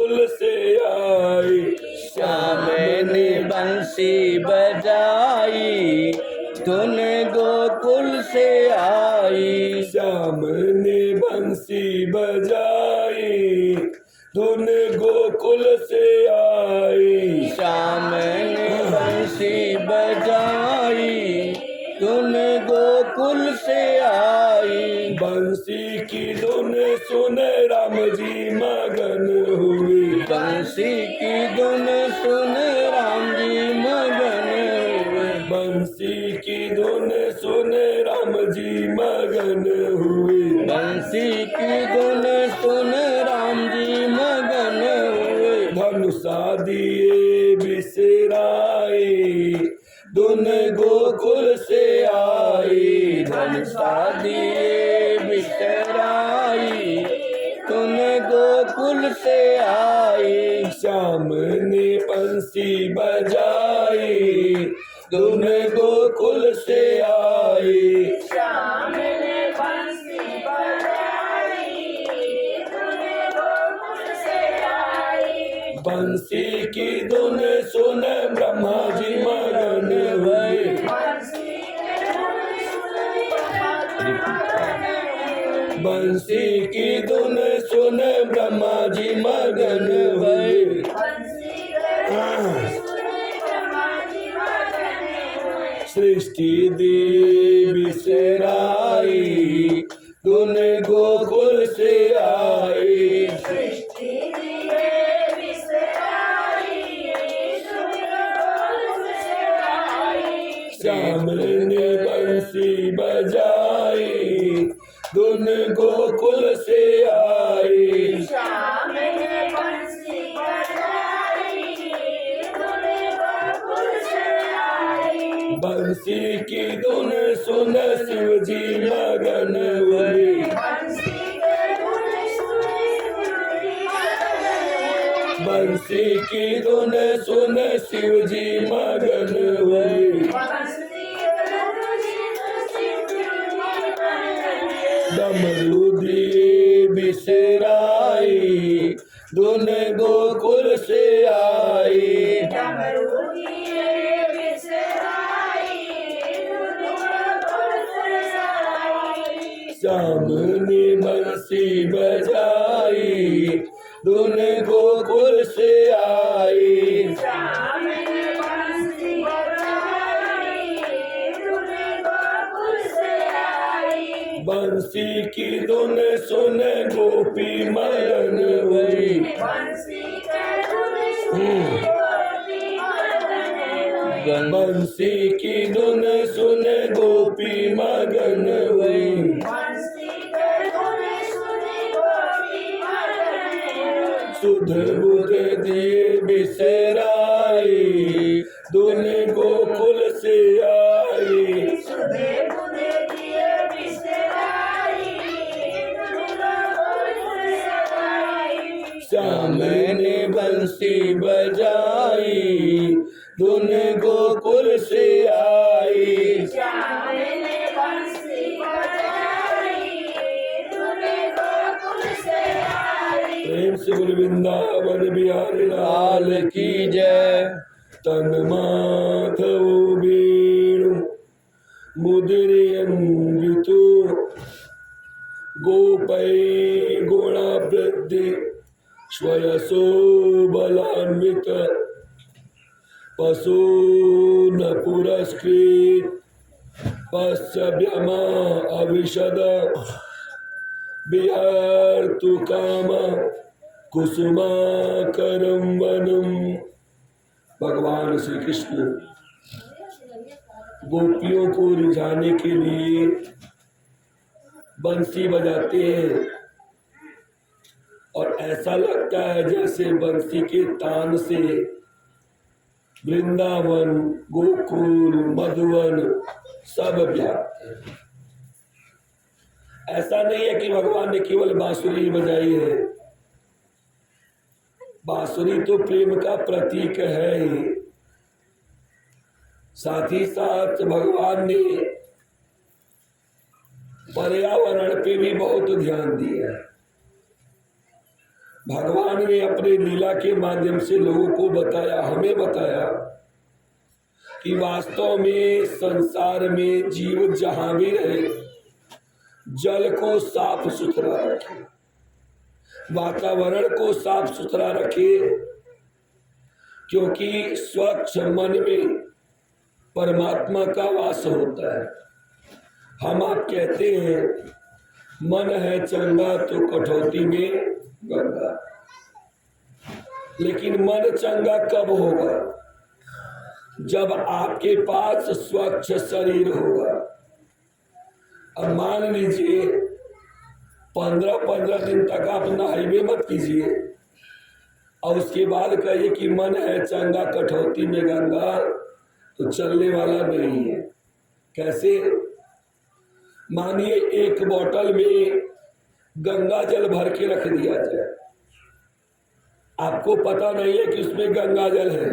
गोकुल से आई, श्याम ने बंसी बजाई, धुन गोकुल से आई। श्याम ने बंसी बजाई, धुन गोकुल से आई। श्याम ने बंसी बजाई, धुन गोकुल से आई। बंसी की धुन सुन राम जी मगन हुए, बंसी की धुन सुन राम जी मगन हुए। बंसी की धुन सुन राम जी मगन हुए। बंसी की धुन सुन राम जी मगन हुए। धनुषा दिए बिसराए, धुन गोकुल से आई। धनुषा दिए बिसराई, धुन गोकुल से आई। श्याम ने बंसी बजाई, धुन गोकुल से आई। श्याम ने बंसी बजाई, धुन गोकुल से आई। बंसी की धुन सुन ब्रह्मा जी मगन हुए। बंसी की धुन सुन बंसी की धुन सुन ब्रह्मा जी मगन हुए। बंसी की धुन सुन ब्रह्मा जी मगन हुए। सृष्टि दी बिसराई, धुन गोकुल से आई। सृष्टि दिए बिसराई, धुन गोकुल से आई। श्याम ने बंसी बजाई, धुन गोकुल से आई। श्याम ने बंसी बजाई, धुन गोकुल से आई। बंसी की धुन सुन शिव जी मगन हुए। बंसी की धुन सुन शिव जी मगन हुए। बंसी की धुन सुन शिव जी मगन हुए। बंसी की धुन सुन शिव जी मगन हुए। डमरू दिए बिसराई, धुन गोकुल से आई। डमरू दिए बिसराई, धुन गोकुल से आई। श्याम ने बंसी बजाई, धुन गोकुल से आई। श्याम ने बंसी बजाई, धुन गोकुल से आई। बंसी की धुन सुन गोपी मगन हुई। बंसी की धुन सुन गोपी मगन हुई। बंसी की धुन सुन गोपी मगन हुई। बंसी की धुन सुन गोपी मगन हुई। सुध बुध दिए बिसराई, धुन गोकुल से आई। सुधे बुधे दिए बिसराई, धुन गोकुल से आई। श्याम ने बंसी बजाई, धुन गोकुल से आई। श्याम ने बंसी बजाई, धुन गोकुल से आई। प्रेम से बोल वृंदावन बिहारी लाल लाल की जय। तन माधव वेणु मुदिरयन्वितो गोपै गुणवृद्धि स्वयसो बलान्वित पशु न पुरस्कृत पश्य व्यमा अविशद विहर्तु काम कुसुमाकरं वनम। भगवान श्री कृष्ण गोपियों को रिझाने के लिए बंसी बजाते हैं और ऐसा लगता है जैसे बंसी के तान से वृंदावन, गोकुल, मधुवन सब व्याप्त है। ऐसा नहीं है कि भगवान ने केवल बांसुरी बजाई है। बांसुरी तो प्रेम का प्रतीक है ही, साथ ही साथ भगवान ने पर्यावरण पे भी बहुत ध्यान दिया है। भगवान ने अपने लीला के माध्यम से लोगों को बताया, हमें बताया कि वास्तव में संसार में जीव जहां भी रहे जल को साफ सुथरा रखे, वातावरण को साफ सुथरा रखे, क्योंकि स्वच्छ मन में परमात्मा का वास होता है। हम आप कहते हैं मन है चंगा तो कटौती में गंगा, लेकिन मन चंगा कब होगा? जब आपके पास स्वच्छ शरीर होगा। अब मान लीजिए 15-15 दिन तक आप नहाइए मत कीजिए और उसके बाद कहिए कि मन है चंगा कटौती में गंगा, तो चलने वाला नहीं है। कैसे? मानिए एक बोतल में गंगा जल भर के रख दिया जाए, आपको पता नहीं है कि उसमें गंगा जल है,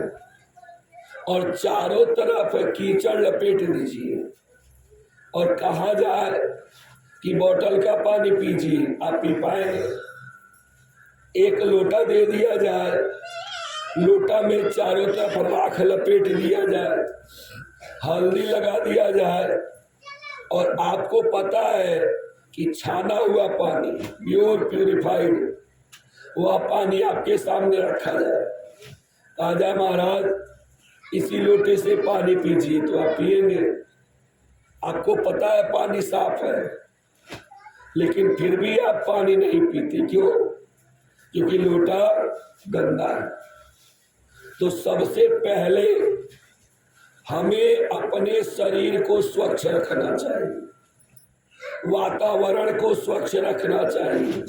और चारों तरफ कीचड़ लपेट दीजिए और कहा जाए कि बोतल का पानी पीजिए, आप पी पाएंगे? एक लोटा दे दिया जाए, लोटा में चारों तरफ राख लपेट दिया जाए, हल्दी लगा दिया जाए, और आपको पता है कि छाना हुआ पानी प्योर प्यूरिफाइड वह पानी आपके सामने रखा जाए, कहा जाए महाराज इसी लोटे से पानी पीजिए, तो आप पिएंगे। आपको पता है पानी साफ है, लेकिन फिर भी आप पानी नहीं पीते। क्यों? क्योंकि लोटा गंदा है। तो सबसे पहले हमें अपने शरीर को स्वच्छ रखना चाहिए, वातावरण को स्वच्छ रखना चाहिए।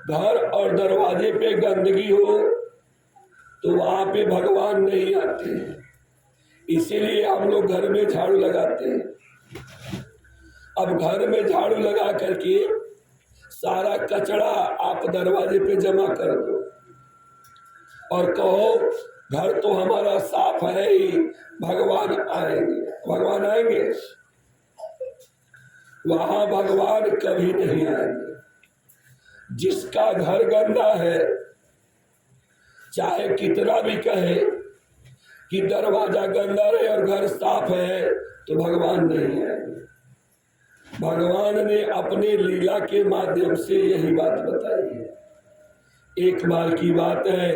घर और दरवाजे पे गंदगी हो तो वहां पे भगवान नहीं आते, इसीलिए हम लोग घर में झाड़ू लगाते हैं। अब घर में झाड़ू लगा करके सारा कचरा आप दरवाजे पे जमा कर दो और कहो घर तो हमारा साफ है ही, भगवान आएंगे। भगवान आएंगे? वहां भगवान कभी नहीं आएंगे। जिसका घर गंदा है, चाहे कितना भी कहे कि दरवाजा गंदा रहे और घर साफ है, तो भगवान नहीं आएंगे। भगवान ने अपने लीला के माध्यम से यही बात बताई है। एक बार की बात है,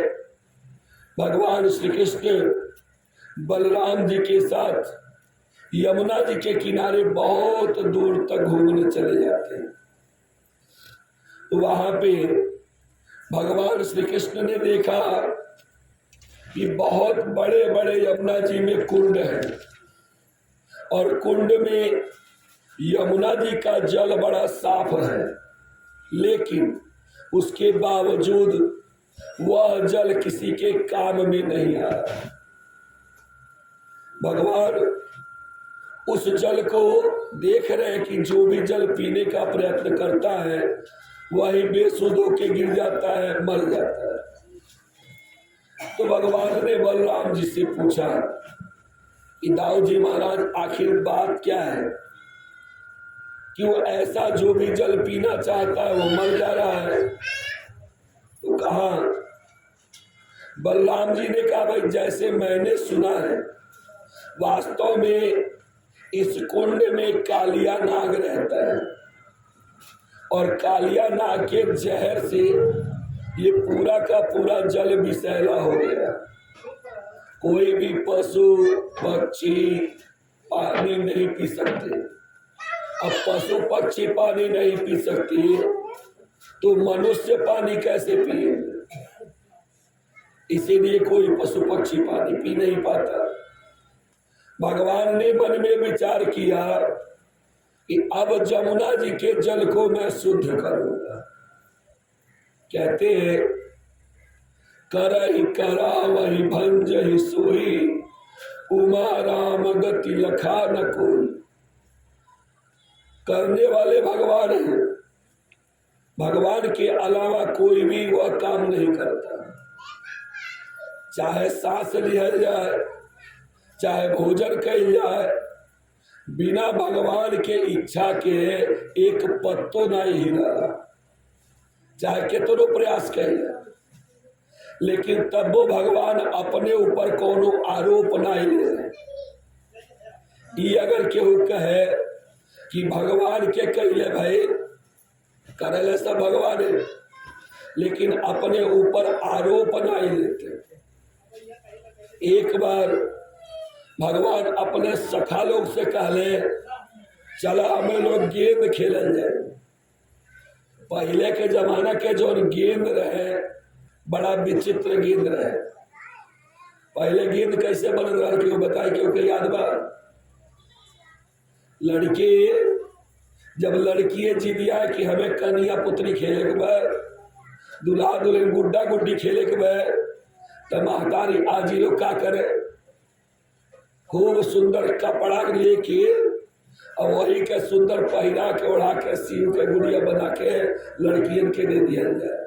भगवान श्री कृष्ण बलराम जी के साथ यमुना जी के किनारे बहुत दूर तक घूमने चले जाते हैं। वहां पे भगवान श्री कृष्ण ने देखा कि बहुत बड़े बड़े यमुना जी में कुंड है, और कुंड में यमुना जी का जल बड़ा साफ है, लेकिन उसके बावजूद वह जल किसी के काम में नहीं आ रहा। भगवान उस जल को देख रहे हैं कि जो भी जल पीने का प्रयत्न करता है वही बेसुध होके गिर जाता है, मर जाता है। तो भगवान ने बलराम जी से पूछा कि दाऊ जी महाराज आखिर बात क्या है, क्यों ऐसा जो भी जल पीना चाहता है वो मर जा रहा है? तो कहा, बलराम जी ने कहा भाई जैसे मैंने सुना है, वास्तव में इस कुंड में कालिया नाग रहता है, और कालिया नाग के जहर से ये पूरा का पूरा जल विषैला हो गया। कोई भी पशु पक्षी पानी नहीं पी सकते। अब पशु पक्षी पानी नहीं पी सकती तो मनुष्य पानी कैसे पिए? इसीलिए कोई पशु पक्षी पानी पी नहीं पाता। भगवान ने मन में विचार किया कि अब जमुना जी के जल को मैं शुद्ध करूंगा। कहते हैं करहि करा वही भंज ही सोई, उमा राम गति लखा न कोई। करने वाले भगवान हैं, भगवान के अलावा कोई भी वह काम नहीं करता। चाहे सांस लिया जाए, चाहे भोजन कही जाए, बिना भगवान के इच्छा के एक पत्तो नहीं हिला, चाहे कितनो प्रयास कही जाए। लेकिन तब वो भगवान अपने ऊपर कोनो आरोप नहीं ले। ये अगर केहू कहे कि भगवान के कहले भाई करे सब भगवान है, लेकिन अपने ऊपर आरोप नहीं लेते। एक बार भगवान अपने सखा लोग से कहले चला हमें लोग गेंद खेलल जाए। पहले के जमाना के जो गेंद रहे बड़ा विचित्र गेंद रहे। पहले गेंद कैसे बन रहा क्यों बताए, क्योंकि याद बा लड़के जब लड़की जिदिया कि हमें कन्या पुत्री खेले के बाद, दूल्हा दुल्हन गुड्डा गुड्डी खेले के बाद, तो महतारी आजी लोग क्या करे, खूब सुंदर कपड़ा लेके और वही के सुंदर पहिरा के ओढ़ा के सीव के गुड़िया बना के लड़कियन के दे दिया जाए।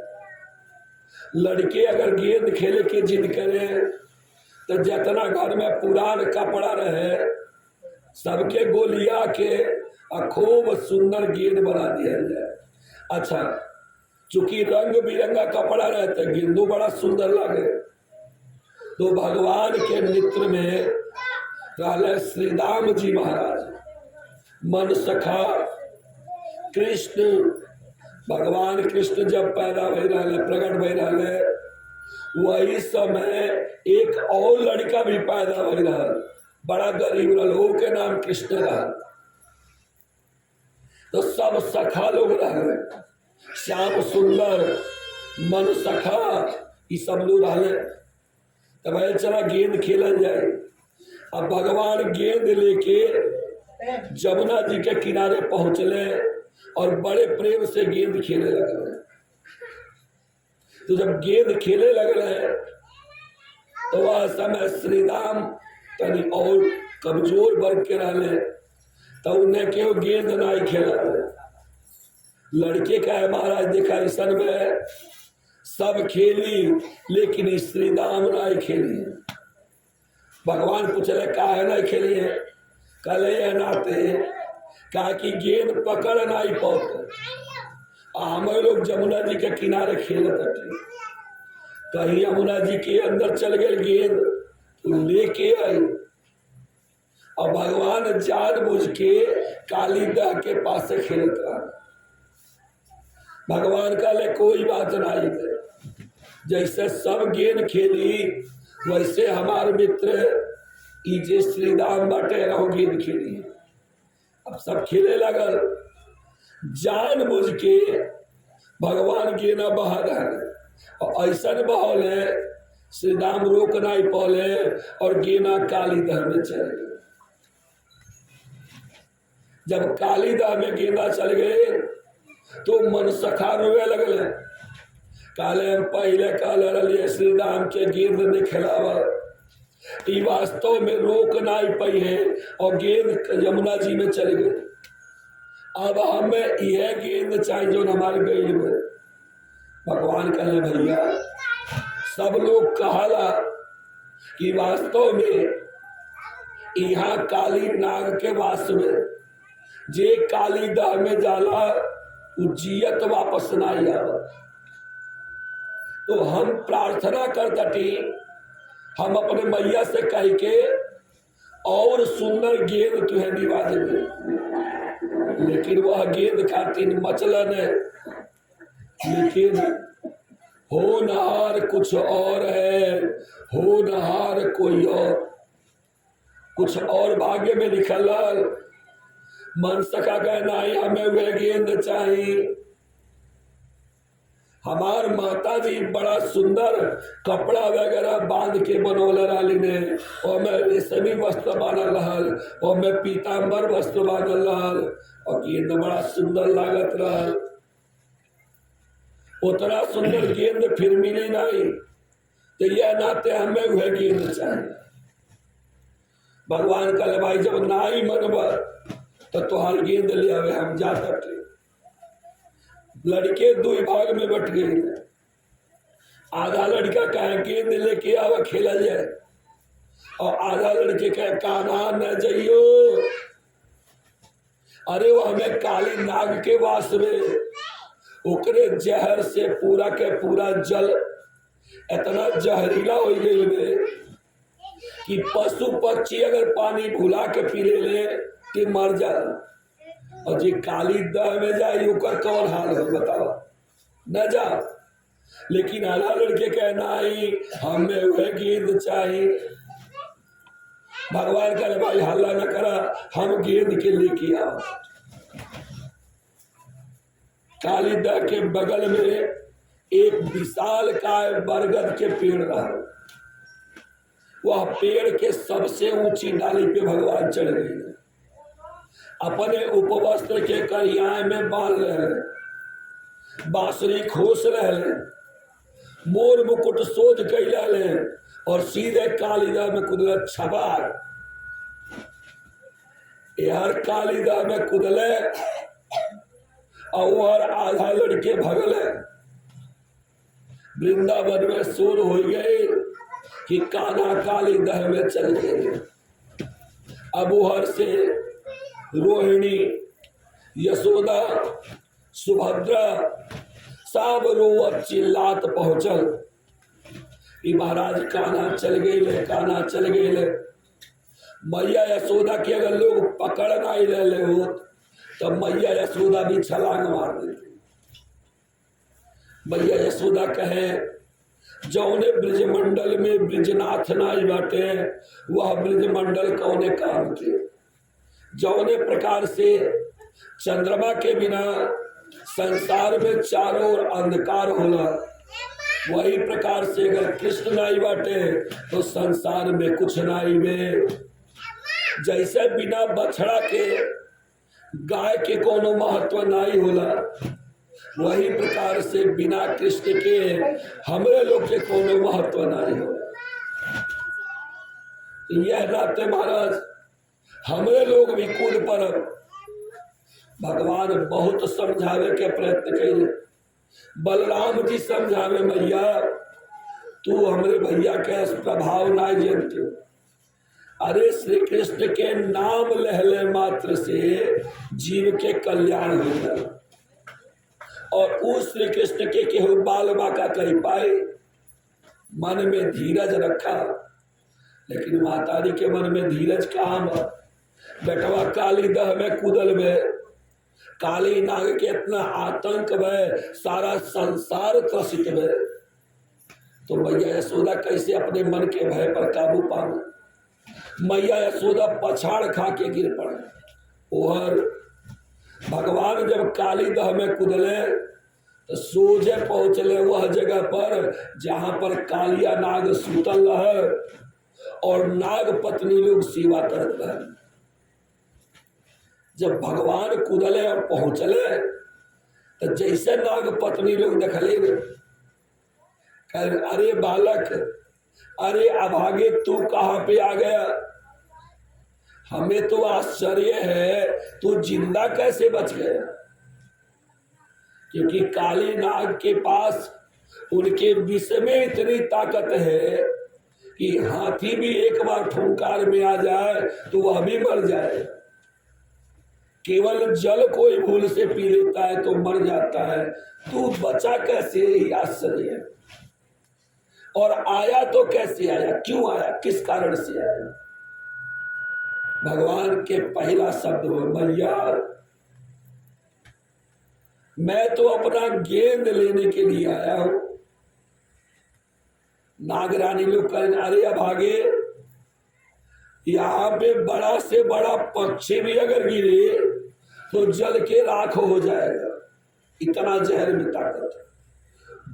लड़के अगर गेंद खेले के जिद करे तो जितना घर में पुरान कपड़ा रहे सबके गोलिया के और खूब सुंदर गेंद बना दिया जाए। अच्छा, चूंकि रंग बिरंगा कपड़ा रहता है गेंदो बड़ा सुंदर लगे, तो भगवान के मित्र में रहले श्री राम जी महाराज, मन सखा कृष्ण। भगवान कृष्ण जब पैदा भई रहे, प्रकट भई रहे, वही समय एक और लड़का भी पैदा भई रहा, बड़ा गरीब रहा, के नाम कृष्ण रहा। तो सब सखा लोग रहे, श्याम सुंदर मन सखा ये सब लोग रहे। तब चला गेंद खेलन जाए। अब भगवान गेंद लेके जमुना जी के किनारे पहुंचले और बड़े प्रेम से गेंद खेले लगे। तो जब गेंद खेले लगे तो वह समय श्री राम तनी और कमजोर वर्ग के रहले, तो उन्हें क्यों गेंद नहीं खेला। लड़के का है महाराज देखा ऐसा में सब खेली लेकिन श्री राम नहीं खेली। भगवान पूछले काहे नहीं खेली है, कले नाते कहा कि गेंद पकड़ नहीं पाते। हमारे लोग जमुना जी के किनारे खेलते थे, कहीं यमुना जी के अंदर चल गए गेंद तो लेके आई और भगवान जानबूझ के कालीदह के पास से खेलता। भगवान का ले कोई बात नहीं है, जैसे सब गेंद खेली वैसे हमारे मित्र इजे श्री राम बाटे रहो गेंद खेली। अब सब खेले लगल, जानबूझ के भगवान गेंदा बहा रहे और ऐसा बहल है श्री राम रोक नहीं पौले और गेना कालीदह में चले। जब कालीदह में गेंदा चल गए तो मन सखा रोवे लगल। काले हम पहले कल रही श्री राम के गेंद ने खिलावा, वास्तव में रोक नहीं पाई है और गेंद यमुना जी में चले गए। अब हमें यह गेंद चाहिए जो हमारे गई में। भगवान कहे भैया सब लोग कहला कि वास्तव में यहाँ काली नाग के वास में जे कालीदह में जाला उजियत वापस नहीं आवा। तो हम प्रार्थना करते हम अपने मैया से कह के और सुंदर गेंद तुहे दिवा देंगे, लेकिन वह गेंद खातिर मचलन है। लेकिन होनहार कुछ और है, होनहार कोई और, कुछ और भाग्य में लिखल। मन सका कहना ही हमें वह गेंद चाहिए। हमार माता जी बड़ा सुंदर कपड़ा वगैरह बांध के बनौले रही ने, और मैं रेशमी वस्त्र बांधल रहल, और मैं पीताम्बर वस्त्र बांधल रहल, और गेंद बड़ा सुंदर लागत रहल। उतना सुंदर गेंद फिर मिली नहीं, तो यह नाते हमें वह गेंद चाहिए। भगवान का भाई जब ना ही मनवा तो तुहार गेंद ले आवे, हम जा सकते। लड़के दो भाग में बट गए, आधा लड़का कहे गेंद लेके आवा खेला जाए, और आधा लड़के कहे कान्हा न जाइयो, अरे वो हमें काली नाग के वास में ओकरे जहर से पूरा के पूरा जल इतना जहरीला हो गई में कि पशु पक्षी अगर पानी भुला के पी ले कि मर जा, और जी काली दह में जाए ओकर कौन हाल हो बताओ न जा। लेकिन आधा लड़के कहना ही हमें वह गेंद चाहिए। भगवान करे भाई हल्ला न करा, हम गेंद के लेके आओ। काली दह के बगल में एक विशाल काय बरगद के पेड़ रहा। वह पेड़ के सबसे ऊंची डाली पे भगवान चढ़ गए, अपने उपवस्त्र के करियाए में बांध रहे, बांसुरी खोस रहे, मोर मुकुट सोध कैले और सीधे कालीदा में कुदले छबार। यार कालीदा में कुदले और आधा लड़के भगले। वृंदावन में शोर हो गए कि कान्हा काली दह में चल गए। अबूहर से रोहिणी, यशोदा, सुभद्रा सब रोवत चिल्लात पहुंचल कि महाराज कान्हा चल गए, कान्हा चल गए। मैया यशोदा के अगर लोग पकड़ नहीं रहे हो तो मैया यशोदा भी छलांग मार देती। मैया यशोदा कहे जौने ब्रजमंडल में ब्रजनाथ नाई बाटे वह ब्रजमंडल कौने काम के। जौने प्रकार से चंद्रमा के बिना संसार में चारों ओर अंधकार होला, वही प्रकार से अगर कृष्ण नाई बाटे तो संसार में कुछ नाई में। जैसे बिना बछड़ा के गाय के कोनो महत्व नाई होला, वही प्रकार से बिना कृष्ण के हमरे लोग के कोनो महत्व नहीं हो। यह नाते महाराज हमरे लोग भी कूद पर भगवान बहुत समझावे के प्रयत्न कैले। बलराम जी समझावे मैया तू हमरे भैया के प्रभाव ना जानते। अरे श्री कृष्ण के नाम लहले मात्र से जीव के कल्याण हो जाए, और उस श्री कृष्ण के केहू बाल बाका कह पाए। मन में धीरज रखा, लेकिन मातारी के मन में धीरज कहाँ। बेटवा काली दह में कूदल में काली नाग के इतना आतंक में सारा संसार त्रसित में, तो मैया यशोदा कैसे अपने मन के भय पर काबू पावे। मैया यशोदा पछाड़ खा के गिर पड़े। और भगवान जब काली दह में कूदले तो सोझे पहुंचले वह जगह पर जहां पर कालिया नाग सुतल रहे और नाग पत्नी लोग सेवा करत रहे। जब भगवान कूदले और पहुंचले तो जैसे नाग पत्नी लोग देखले, अरे बालक, अरे अभागे तू कहां पे आ गया? हमें तो आश्चर्य है तू जिंदा कैसे बच गया। क्योंकि काली नाग के पास उनके विष में इतनी ताकत है कि हाथी भी एक बार फुंकार में आ जाए तो वह भी मर जाए। केवल जल कोई भूल से पी लेता है तो मर जाता है, तू बचा कैसे? ही आश्चर्य है। और आया तो कैसे आया, क्यों आया, किस कारण से आया? भगवान के पहला शब्द हो मैया, मैं तो अपना गेंद लेने के लिए आया हूं। नागरानी लोग कहें अरे अभागे, यहाँ पे बड़ा से बड़ा पक्षी भी अगर गिरे तो जल के राख हो जाएगा, इतना जहर में ताकत है।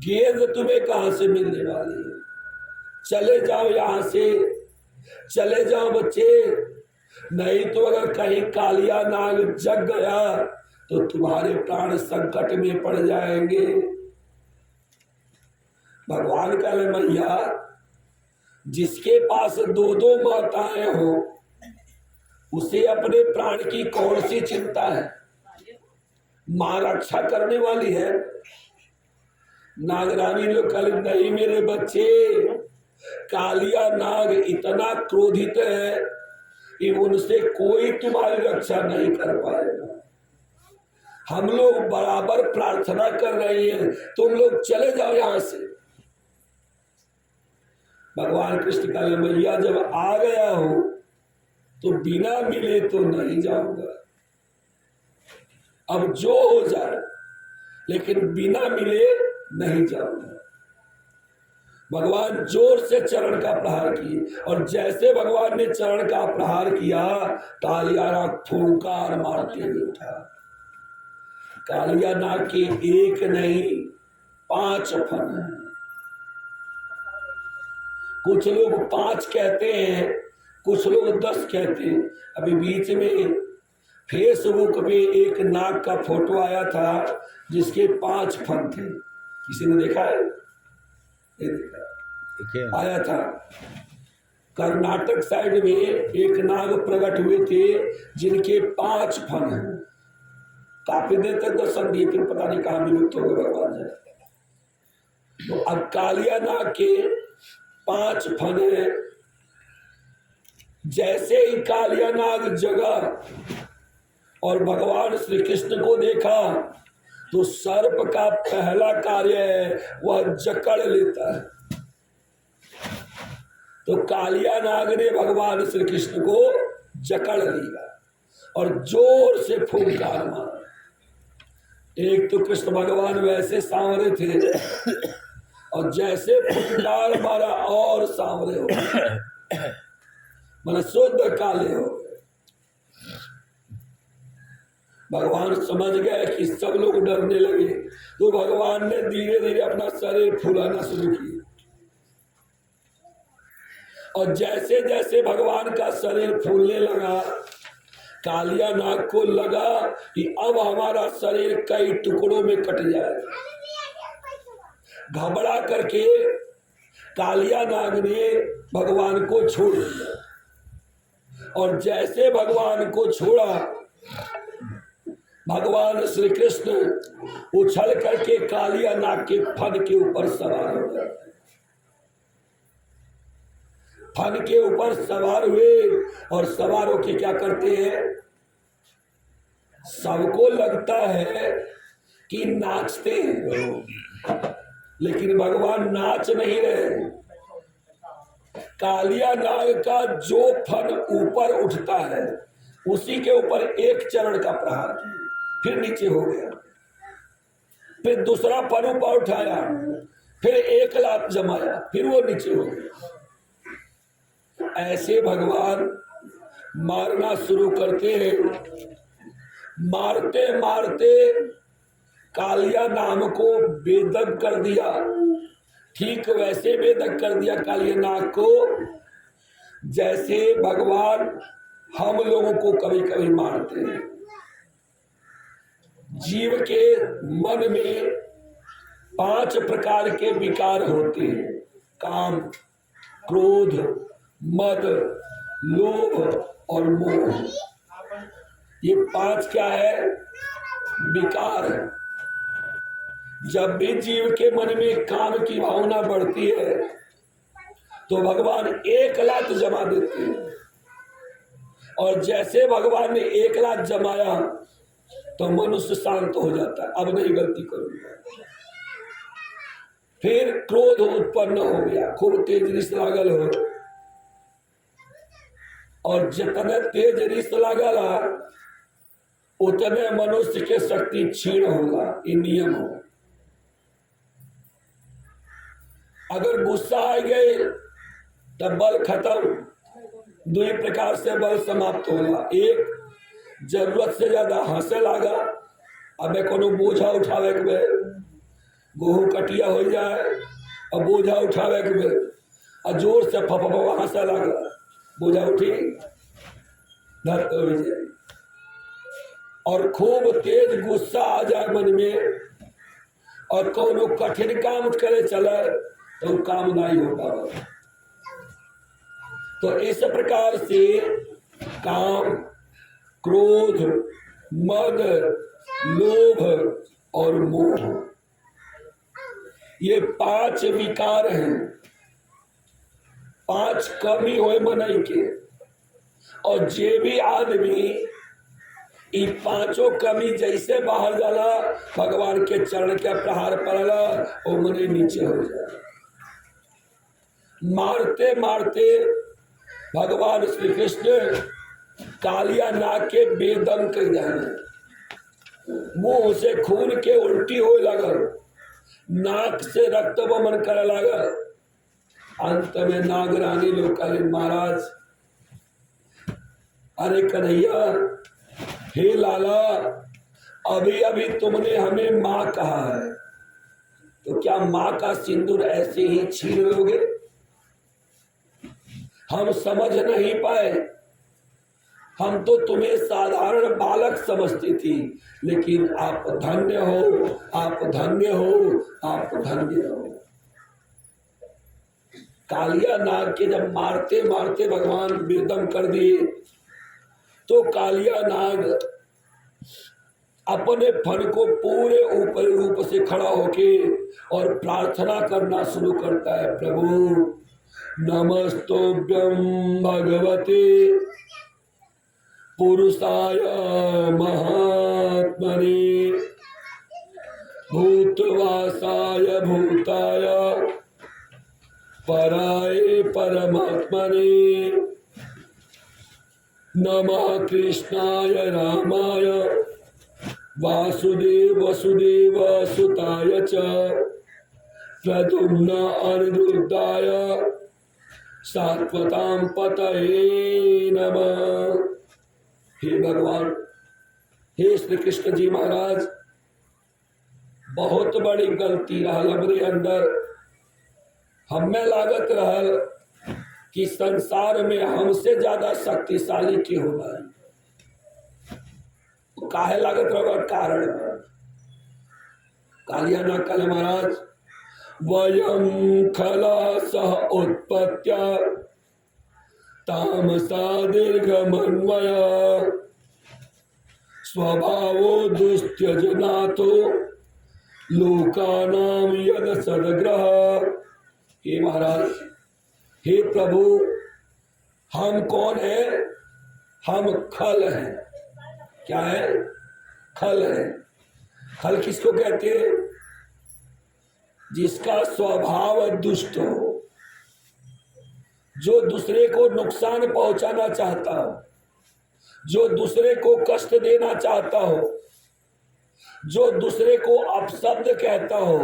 गेंद तुम्हें कहां से मिलने वाली है? चले जाओ यहां से, चले जाओ बच्चे, नहीं तो अगर कहीं कालिया नाग जग गया तो तुम्हारे प्राण संकट में पड़ जाएंगे। भगवान कहले मैया, जिसके पास दो दो माताएं हो उसे अपने प्राण की कौन सी चिंता है? मां रक्षा करने वाली है। नागरानी लोग कल नहीं मेरे बच्चे, कालिया नाग इतना क्रोधित है कि उनसे कोई तुम्हारी रक्षा नहीं कर पाएगा। हम लोग बराबर प्रार्थना कर रहे हैं, तुम लोग चले जाओ यहां से। भगवान कृष्ण का मैया जब आ गया हो तो बिना मिले तो नहीं जाऊंगा, अब जो हो जाए लेकिन बिना मिले नहीं जाऊंगा। भगवान जोर से चरण का प्रहार किए और जैसे भगवान ने चरण का प्रहार किया कालिया नाग फूंकार मारते हुए उठा। कालिया नाग के एक नहीं 5 फन है। कुछ लोग 5 कहते हैं, कुछ लोग 10 कहते हैं। अभी बीच में फेसबुक पे एक नाग का फोटो आया था जिसके 5 फन थे। किसी ने देखा है? देखा आया था। कर्नाटक साइड में एक नाग प्रकट हुए थे जिनके 5 फन हैं। काफी देर तक दर्शन दिए, फिर पता नहीं कहाँ विलुप्त हो गए भगवान जी। तो अब कालिया नाग के 5 फन है। जैसे ही कालिया नाग जगा और भगवान श्री कृष्ण को देखा तो सर्प का पहला कार्य है वह जकड़ लेता है। तो कालिया नाग ने भगवान श्री कृष्ण को जकड़ लिया और जोर से फूंकार मारा। एक तो कृष्ण भगवान वैसे सांवरे थे और जैसे फूंकार मारा और सांवरे हो गए, मतलब शुद्ध काले हो गए। भगवान समझ गए कि सब लोग डरने लगे तो भगवान ने धीरे धीरे अपना शरीर फुलाना शुरू किया और जैसे जैसे भगवान का शरीर फूलने लगा कालिया नाग को लगा कि अब हमारा शरीर कई टुकड़ों में कट जाए। घबरा करके कालिया नाग ने भगवान को छोड़ दिया और जैसे भगवान को छोड़ा भगवान श्री कृष्ण उछल करके कालिया नाग के फन के ऊपर सवार हो गए। फन के ऊपर सवार हुए और सवार होके क्या करते हैं, सबको लगता है कि नाचते हैं लेकिन भगवान नाच नहीं रहे। कालिया नाग का जो फन ऊपर उठता है उसी के ऊपर एक चरण का प्रहार किया, फिर नीचे हो गया। फिर दूसरा फन ऊपर उठाया, फिर एक लात जमाया, फिर वो नीचे हो गया। ऐसे भगवान मारना शुरू करते हैं। मारते मारते कालिया नाम को बेदग कर दिया। ठीक वैसे बेदग कर दिया कालिया नाग को जैसे भगवान हम लोगों को कभी कभी मारते हैं। जीव के मन में 5 प्रकार के विकार होते हैं, काम, क्रोध, मद, लोभ और मोह। ये 5 क्या है, विकार। जब भी जीव के मन में काम की भावना बढ़ती है तो भगवान एक लात जमा देते हैं और जैसे भगवान ने एक लात जमाया तो मनुष्य शांत हो जाता है, अब नहीं गलती करूंगा। फिर क्रोध उत्पन्न हो गया, खूब तेज रिस लागल हो और जितने तेज रिस लागल उतने मनुष्य के शक्ति क्षीण होगा। ये नियम हो। अगर गुस्सा आ गई तब बल खत्म। 2 प्रकार से बल समाप्त होगा। एक, जरूरत से ज्यादा हंसे लागा, अब कोनो बोझा उठावे के बेर गेहूं कटिया हो जाए और बोझा उठावे के बेर और जोर से फफा हंसे लागा, बोझा उठी धरत हो जाए। और खूब तेज गुस्सा आ जाए मन में और कोनो कठिन काम करे चले तो काम नहीं हो पाता। तो इस प्रकार से काम, क्रोध, मद, लोभ और मोह, ये 5 विकार हैं। 5 कमी होए मनई के और जे भी आदमी इ 5 कमी जैसे बाहर जाला भगवान के चरण के प्रहार पड़ला वो मने नीचे हो जाए। मारते मारते भगवान श्री कृष्ण कालिया नाग के बेदम कर जाने, मुंह से खून के उल्टी हो लगल, नाक से रक्त वमन करे लगल। अंत में नागरानी लोग कहे महाराज, अरे कन्हैया, हे लाला, अभी अभी तुमने हमें माँ कहा है, तो क्या माँ का सिंदूर ऐसे ही छीन लोगे? हम समझ नहीं पाए, हम तो तुम्हें साधारण बालक समझती थी, लेकिन आप धन्य हो, आप धन्य हो, आप धन्य हो। कालिया नाग के जब मारते मारते भगवान बेदम कर दिए, तो कालिया नाग अपने फन को पूरे ऊपर रूप से खड़ा होके और प्रार्थना करना शुरू करता है, प्रभु नमस्तोभ्यं भगवते पुरुषाय महात्मने भूतवासाय भूताय पराय परमात्मने नमः कृष्णाय रामाय वासुदेव वसुदेव सुताय च प्रद्युम्न अनिरुद्धाय सात्वतां पतये नमः। हे भगवान, हे श्री कृष्ण जी महाराज, बहुत बड़ी गलती रहल हमरे अंदर। हमें लागत रहल कि संसार में हमसे ज्यादा शक्तिशाली के होना है। काहे लागत रहा? कारण कालिया नाग कल महाराज, वयम खला सह उत्पत्त्या तामसा दीर्घमन्वय स्वभावो दुस्त्यजनातो लोकानाम यद सदग्रह। हे महाराज, हे प्रभु, हम कौन है? हम खल हैं। क्या है? खल है। खल किसको कहते हैं? जिसका स्वभाव दुष्ट हो, जो दूसरे को नुकसान पहुंचाना चाहता हो, जो दूसरे को कष्ट देना चाहता हो, जो दूसरे को अपशब्द कहता हो,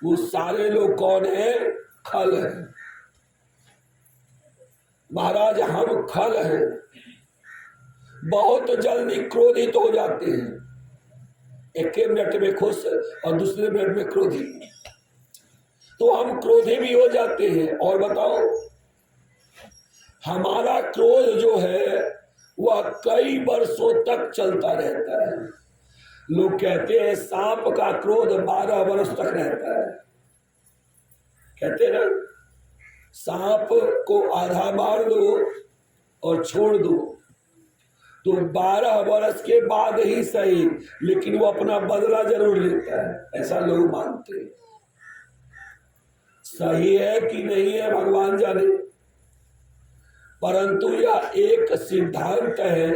वो सारे लोग कौन है? खल है। महाराज, हम खल हैं, बहुत जल्दी क्रोधित हो जाते हैं, एक मिनट में खुश और दूसरे मिनट में क्रोधी, तो हम क्रोधी भी हो जाते हैं। और बताओ, हमारा क्रोध जो है वह कई वर्षों तक चलता रहता है। लोग कहते हैं सांप का क्रोध 12 वर्ष तक रहता है। कहते हैं ना, सांप को आधा मार दो और छोड़ दो तो 12 वर्ष के बाद ही सही, लेकिन वो अपना बदला जरूर लेता है, ऐसा लोग मानते हैं। सही है कि नहीं है भगवान जाने, परंतु यह एक सिद्धांत है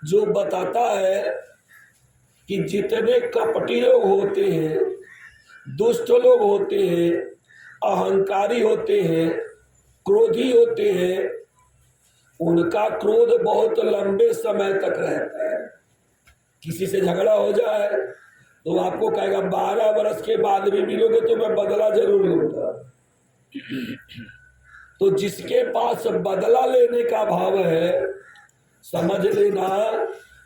जो बताता है कि जितने कपटी लोग होते हैं, दुष्ट लोग होते हैं, अहंकारी होते हैं, क्रोधी होते हैं, उनका क्रोध बहुत लंबे समय तक रहता है। किसी से झगड़ा हो जाए तो आपको कहेगा 12 वर्ष के बाद भी मिलोगे तो मैं बदला जरूर लूंगा। तो जिसके पास बदला लेने का भाव है, समझ लेना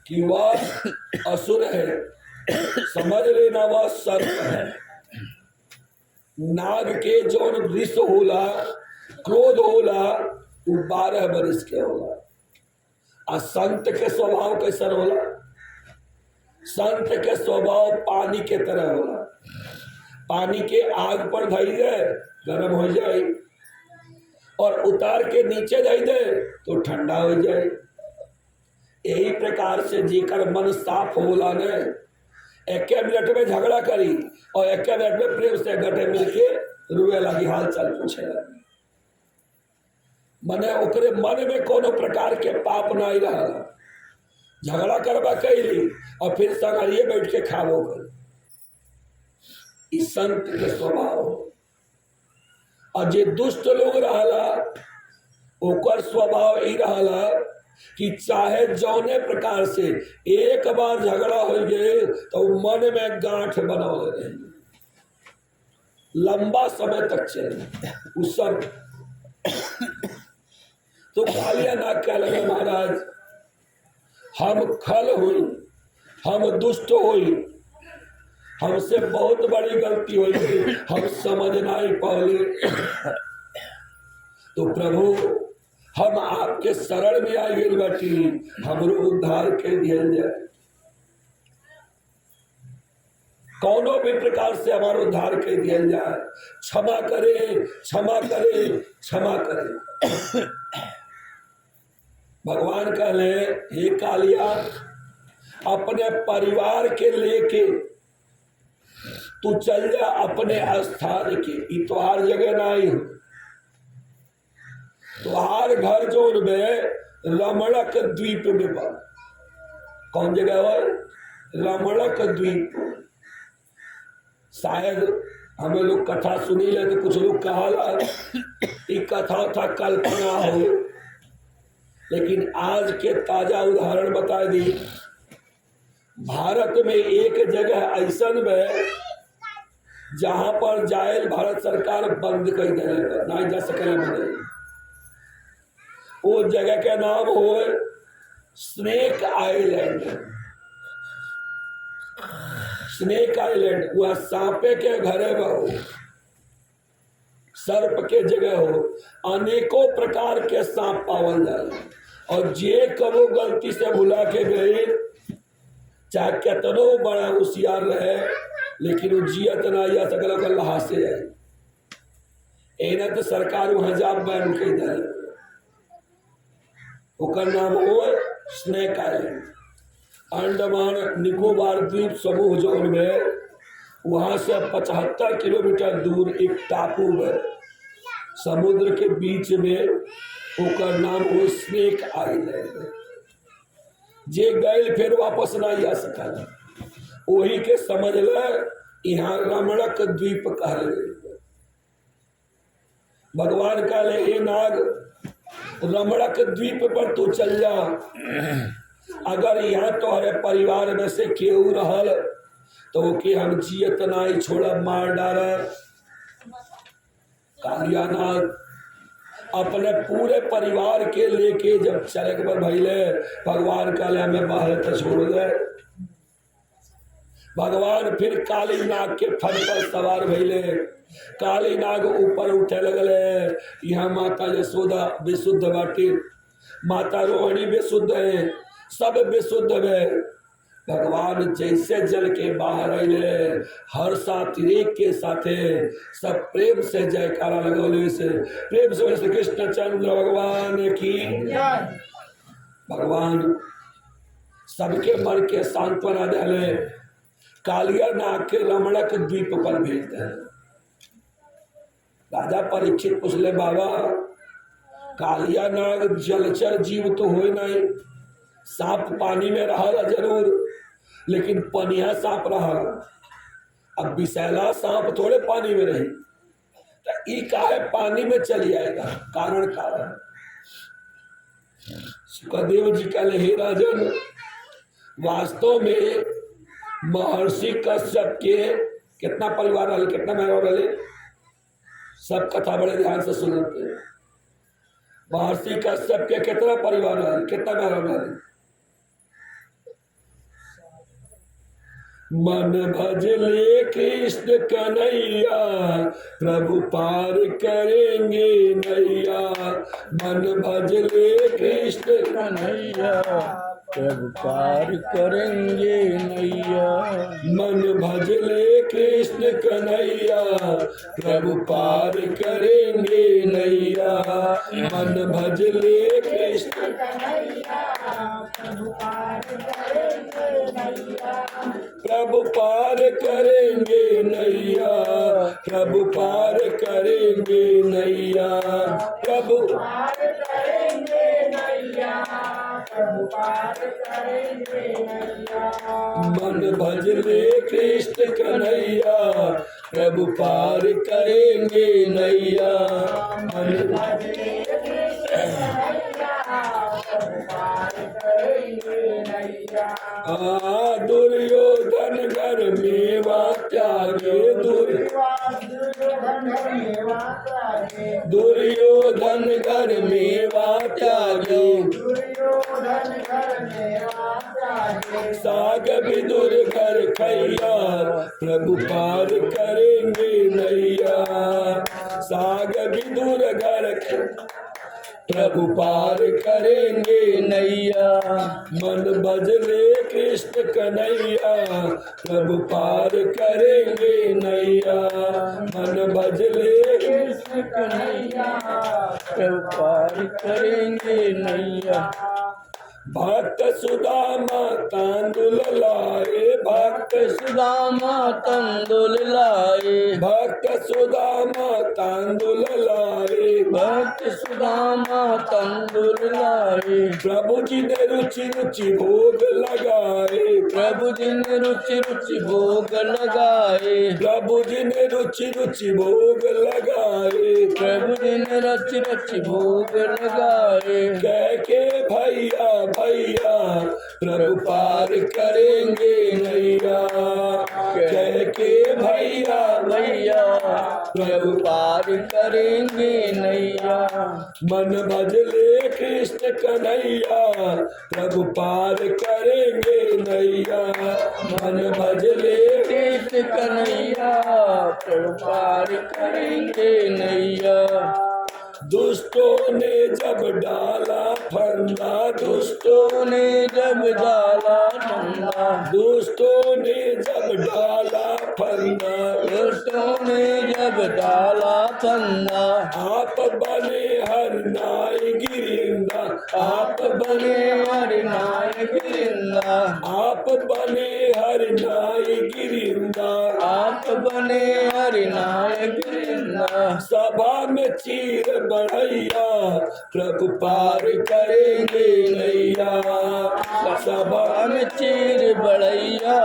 कि वह असुर है, समझ लेना वह सर्प है। नाग के जो विष होला, क्रोध होला, वो 12 वर्ष के होला। और संत के स्वभाव कैसा होला? संत के स्वभाव पानी के तरह होला। पानी के आग पर धई दे गर्म हो जाए, और उतार के नीचे धई दे तो ठंडा हो जाए। यही प्रकार से जीकर मन साफ होला ने, एक मिनट में झगड़ा करी और एक मिनट में प्रेम से गटे मिलके रुए लगी, हाल चाल पूछे लगी। मने ओकरे मन में कोनो प्रकार के पाप नहीं रहा। झगड़ा करवा कैली और फिर संगरिए बैठ के खावो कर। इस संत के स्वभाव। और जे दुष्ट लोग रहला ओकर स्वभाव ही रहला कि चाहे जौने प्रकार से एक बार झगड़ा हो गए तो मन में गांठ बनाए रहे, लंबा समय तक चले उस सब। तो कालिया नाग क्या लगे, महाराज हम खल हुई, हम दुष्ट हुई, हमसे बहुत बड़ी गलती हुई, हम समझ नहीं पाए। तो प्रभु हम आपके शरण में आ गए बाटी, हमरो उद्धार के दिया जाए, कौनो भी प्रकार से हमारा उद्धार के दिया जाए। क्षमा करे, क्षमा करे, क्षमा करे। भगवान कहले, हे कालिया, अपने परिवार के लेके तू चल जा अपने स्थान के, इतवार जगह नहीं हो। तुहार घर जोन में रमणक द्वीप में बा। कौन जगह है? रमणक द्वीप। शायद हमें लोग कथा सुनी ले तो कुछ लोग कहा कथा था कल्पना हो, लेकिन आज के ताजा उदाहरण बता दी। भारत में एक जगह ऐसा में जहां पर जायल भारत सरकार बंद कर दे, नहीं जा सके मनाई। वो जगह का नाम हो स्नेक आइलैंड। स्नेक आइलैंड वह सांपे के घरे बहु, सर्प के जगह हो, अनेकों प्रकार के सांप पावल जाए। और जे कबो गलती से भुला के गए, चाहे कितनो बड़ा होशियार रहे, लेकिन वो जियत ना या सकल अल्लाह से जाए। एना तो सरकार वहां जाब बैन के दे, ओकर नाम हो स्नेक आइलैंड। अंडमान निकोबार द्वीप समूह जोन में वहां से 75 किलोमीटर दूर एक टापू है समुद्र के बीच में, ओकर नाम हो स्नेक आइलैंड। जे गए फिर वापस नहीं आ सका, वही के समझ ले यहाँ रमणक द्वीप कहल गए। भगवान कहले, हे नाग, रमणक द्वीप पर तू चल जा। अगर यहाँ तोहरे परिवार में से केहू रहल तो के हम जियत नहीं छोड़ मार डाल। कालिया नाग अपने पूरे परिवार के लेके जब चले के बाद भैले, भगवान कहले हमें बाहर तो छोड़ दे। भगवान फिर काली नाग के फन पर सवार भैले। काली नाग ऊपर उठे लगले। यहाँ माता यशोदा विशुद्ध बाटी, माता रोहिणी विशुद्ध है, सब विशुद्ध है। भगवान जैसे जल के बाहर अले, हर सातिरेक के साथे सब प्रेम से जयकारा लगौले से प्रेम से श्री कृष्ण चंद्र भगवान की। भगवान सबके मन के सांत्वना दिले। कालिया नाग के रमणक द्वीप पर भेज दे। राजा परीक्षित पूछले, बाबा कालिया नाग जलचर जीव तो हो नहीं, सांप पानी में रहा जरूर, लेकिन पनिया सांप रहा। अब विषैला सांप थोड़े पानी में रही, तो ई काहे पानी में चली आएगा? कारण सुखदेव जी कहले, हे राजन, वास्तव में महर्षि कश्यप के कितना परिवार रहे, कितना मेहमान रहे, सब कथा बड़े ध्यान से सुनते हैं। महर्षि कश्यप के कितना परिवार रहे, कितना मेहमान रहे। मन भजले कृष्ण कन्हैया, प्रभु पार करेंगे नैया। मन भजले कृष्ण कन्हैया, प्रभु पार करेंगे नैया। मन भजले कृष्ण कन्हैया, प्रभु पार करेंगे नैया। मन भजले कृष्ण कन्हैया प्रभु पार करेंगे नैया प्रभु पार करेंगे नैया प्रभु पार करेंगे नैया प्रभु पार करेंगे नैया प्रभु पार करेंगे नैया मन भजले कृष्ण कन्हैया प्रभु पार करेंगे नैया मन भजले कृष्ण कन्हैया प्रभु पार करेंगे नैया दुर्योधन घर मेवा त्यागे दुर्योधन घर मेवा त्यागे साग विदुर घर खैया प्रभु पार करेंगे नैया साग विदुर घर प्रभु पार करेंगे नैया मन भजले कृष्ण कन्हैया प्रभु पार करेंगे नैया मन भजले कृष्ण कन्हैया प्रभु पार करेंगे नैया भक्त सुदामा तांदुल लाए भक्त सुदामा तंदुल लाए भक्त सुदामा तांदुल लाए भक्त सुदामा तंदुल लाए प्रभु जी ने रुचि रुचि भोग लगाए प्रभु जी ने रुचि रुचि भोग लगाए प्रभु जी ने रुचि रुचि भोग लगाए प्रभु जी ने रच रच भोग लगाए कह के भैया भैया प्रभु पार करेंगे नैया कह के भैया भैया प्रभु पार करेंगे नैया मन भजले कृष्ण कन्हैया प्रभु पार करेंगे नैया मन भजले कृष्ण कन्हैया प्रभु पार करेंगे नैया दुष्टों ने जब डाला फंदा दुष्टों ने जब डाला फंदा दुष्टों ने जब डाला फंदा दुष्टों ने जब डाला फंदा आप बने हर नाई गिरिंदा आप बने हरि नायक गिरिंदा आप बने हर नाई गिरिंदा आप बने हरि नायक गिरिंदा सभा में चीर बढ़ैया प्रभु पार करेंगे नैया सभा हम चीर बढ़ैया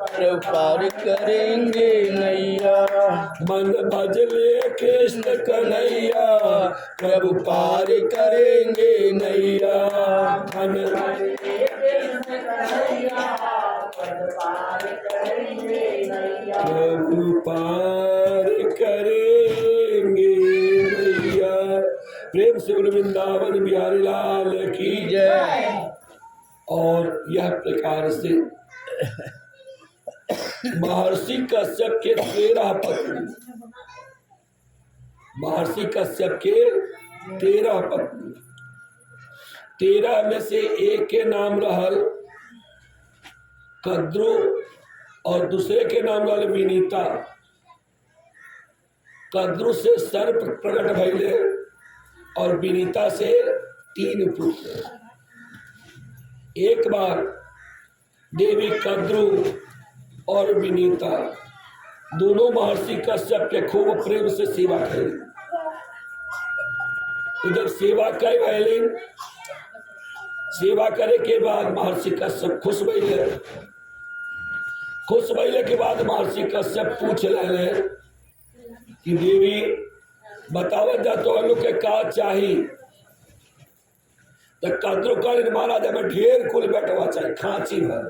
प्रभु पार करेंगे नैया मन भजले कृष्ण कन्हैया प्रभु पार करेंगे नैया मन प्रभु पार करेंगे नैया प्रेम से बोलो वृंदावन बिहारी लाल की जय और यह प्रकार से महर्षि कश्यप के 13 पत्नी महर्षि कश्यप के 13 पत्नी 13 में से एक के नाम रहल कद्रु और दूसरे के नाम रहल विनीता कद्रु से सर्प प्रकट भइले और विनीता से 3 पुत्र एक बार देवी कद्रु और विनीता दोनों महर्षि कश्यप के खूब प्रेम से सेवा करी तो जब सेवा कई भैली सेवा करे के बाद महर्षि कश्यप खुश भइले के बाद महर्षि कश्यप पूछ रहे कि देवी बतावत जा तो लोग के का चाही तो कद्रु कर महाराज हमें ढेर कुल बैठवा चाहिए खांची भर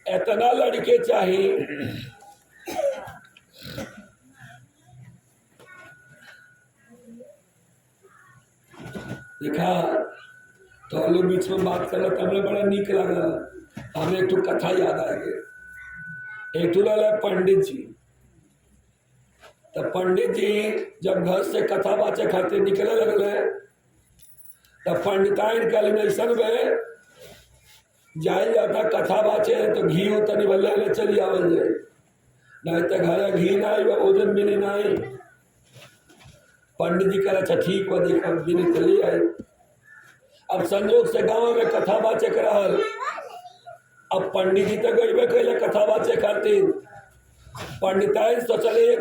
इतना लड़के चाहिए देखा तो लोग बीच में बात कर रहे हमें बड़ा नीक लगा हमें एक कथा याद आ गई एक पंडित जी तो पंडित जी जब घर से कथा बाचे खातिर निकले लगले तो पंडिताइन कल ऐसा में जाए जाता कथा बाचे तो घी तनी बल्ले चली आवल जाए नहीं तो घर घी ना ओजन भी नहीं पंडित जी कहा अच्छा ठीक बा देखा दिन चली आए। अब संजोग से गांव में कथा बाचे रहल। अब पंडित जी तो गईबे कैले कथा बाचे खातिर। पंडिताइन सोचले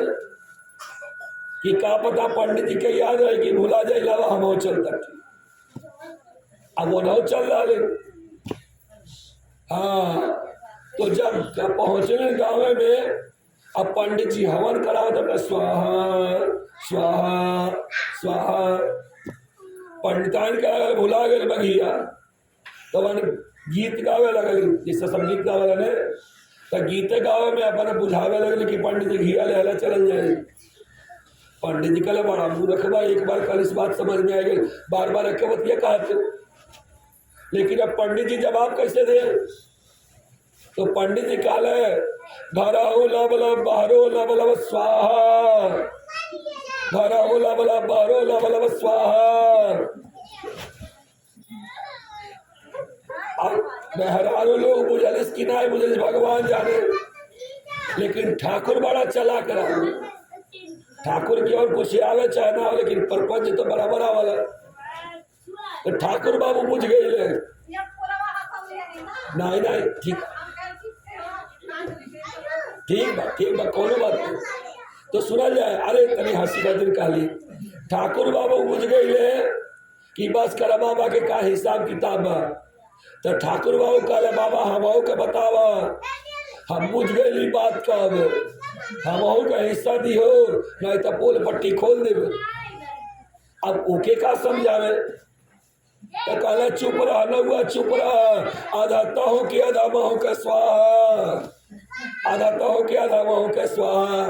कि का पता पंडित जी के याद है कि भुला जाए लावा हम चलता। अब वो नहीं चल रहा है। हाँ तो जब पहुंचे गाँव में अब पंडित जी हवन कराओ तो स्वाहा स्वाहा स्वाहा। पंडिताइन का भुला गए बघिया तो मैंने गीत गावे लगल जिससे सब गीत गावे लगे तो गीते गावे में अपन बुझावे लगल कि पंडित जी घिया ले चल जाए। पंडित जी कल बड़ा मूर्ख बा, एक बार कल इस बात समझ में आ गई, बार बार एक बतिया कहते। लेकिन अब पंडित जी जवाब कैसे दे? तो पंडित जी कहले घरो लब लब बाहरो लब लब स्वाहा, घरो लब लब बाहरो लब लब स्वाहा। अब मेहरारू लोग बुझलिस कि नहीं बुझलिस भगवान जाने, लेकिन ठाकुर बड़ा चला करा। ठाकुर की और कुछ आवे चाहे ना, लेकिन प्रपंच तो बराबर वाला। तो ठाकुर बाबू बुझ गए नहीं नहीं ठीक ठीक बा कोनो बात नहीं। तो सुना जाए अरे तनी हंसी का दिन कहली ठाकुर बाबू बुझ गए कि बस कर बाबा के का हिसाब किताब बा। तो ठाकुर बाबू कहले बाबा हम के बतावा, हम बुझ गए बात कब हम का हिस्सा दिहो नहीं तो पोल पट्टी खोल देवे। अब ओके का समझावे तो कहला चुप रहा न हुआ चुप रहा, आधा तहो के आधा महो के स्वाहा, आधा तहो के आधा महो के स्वाहा।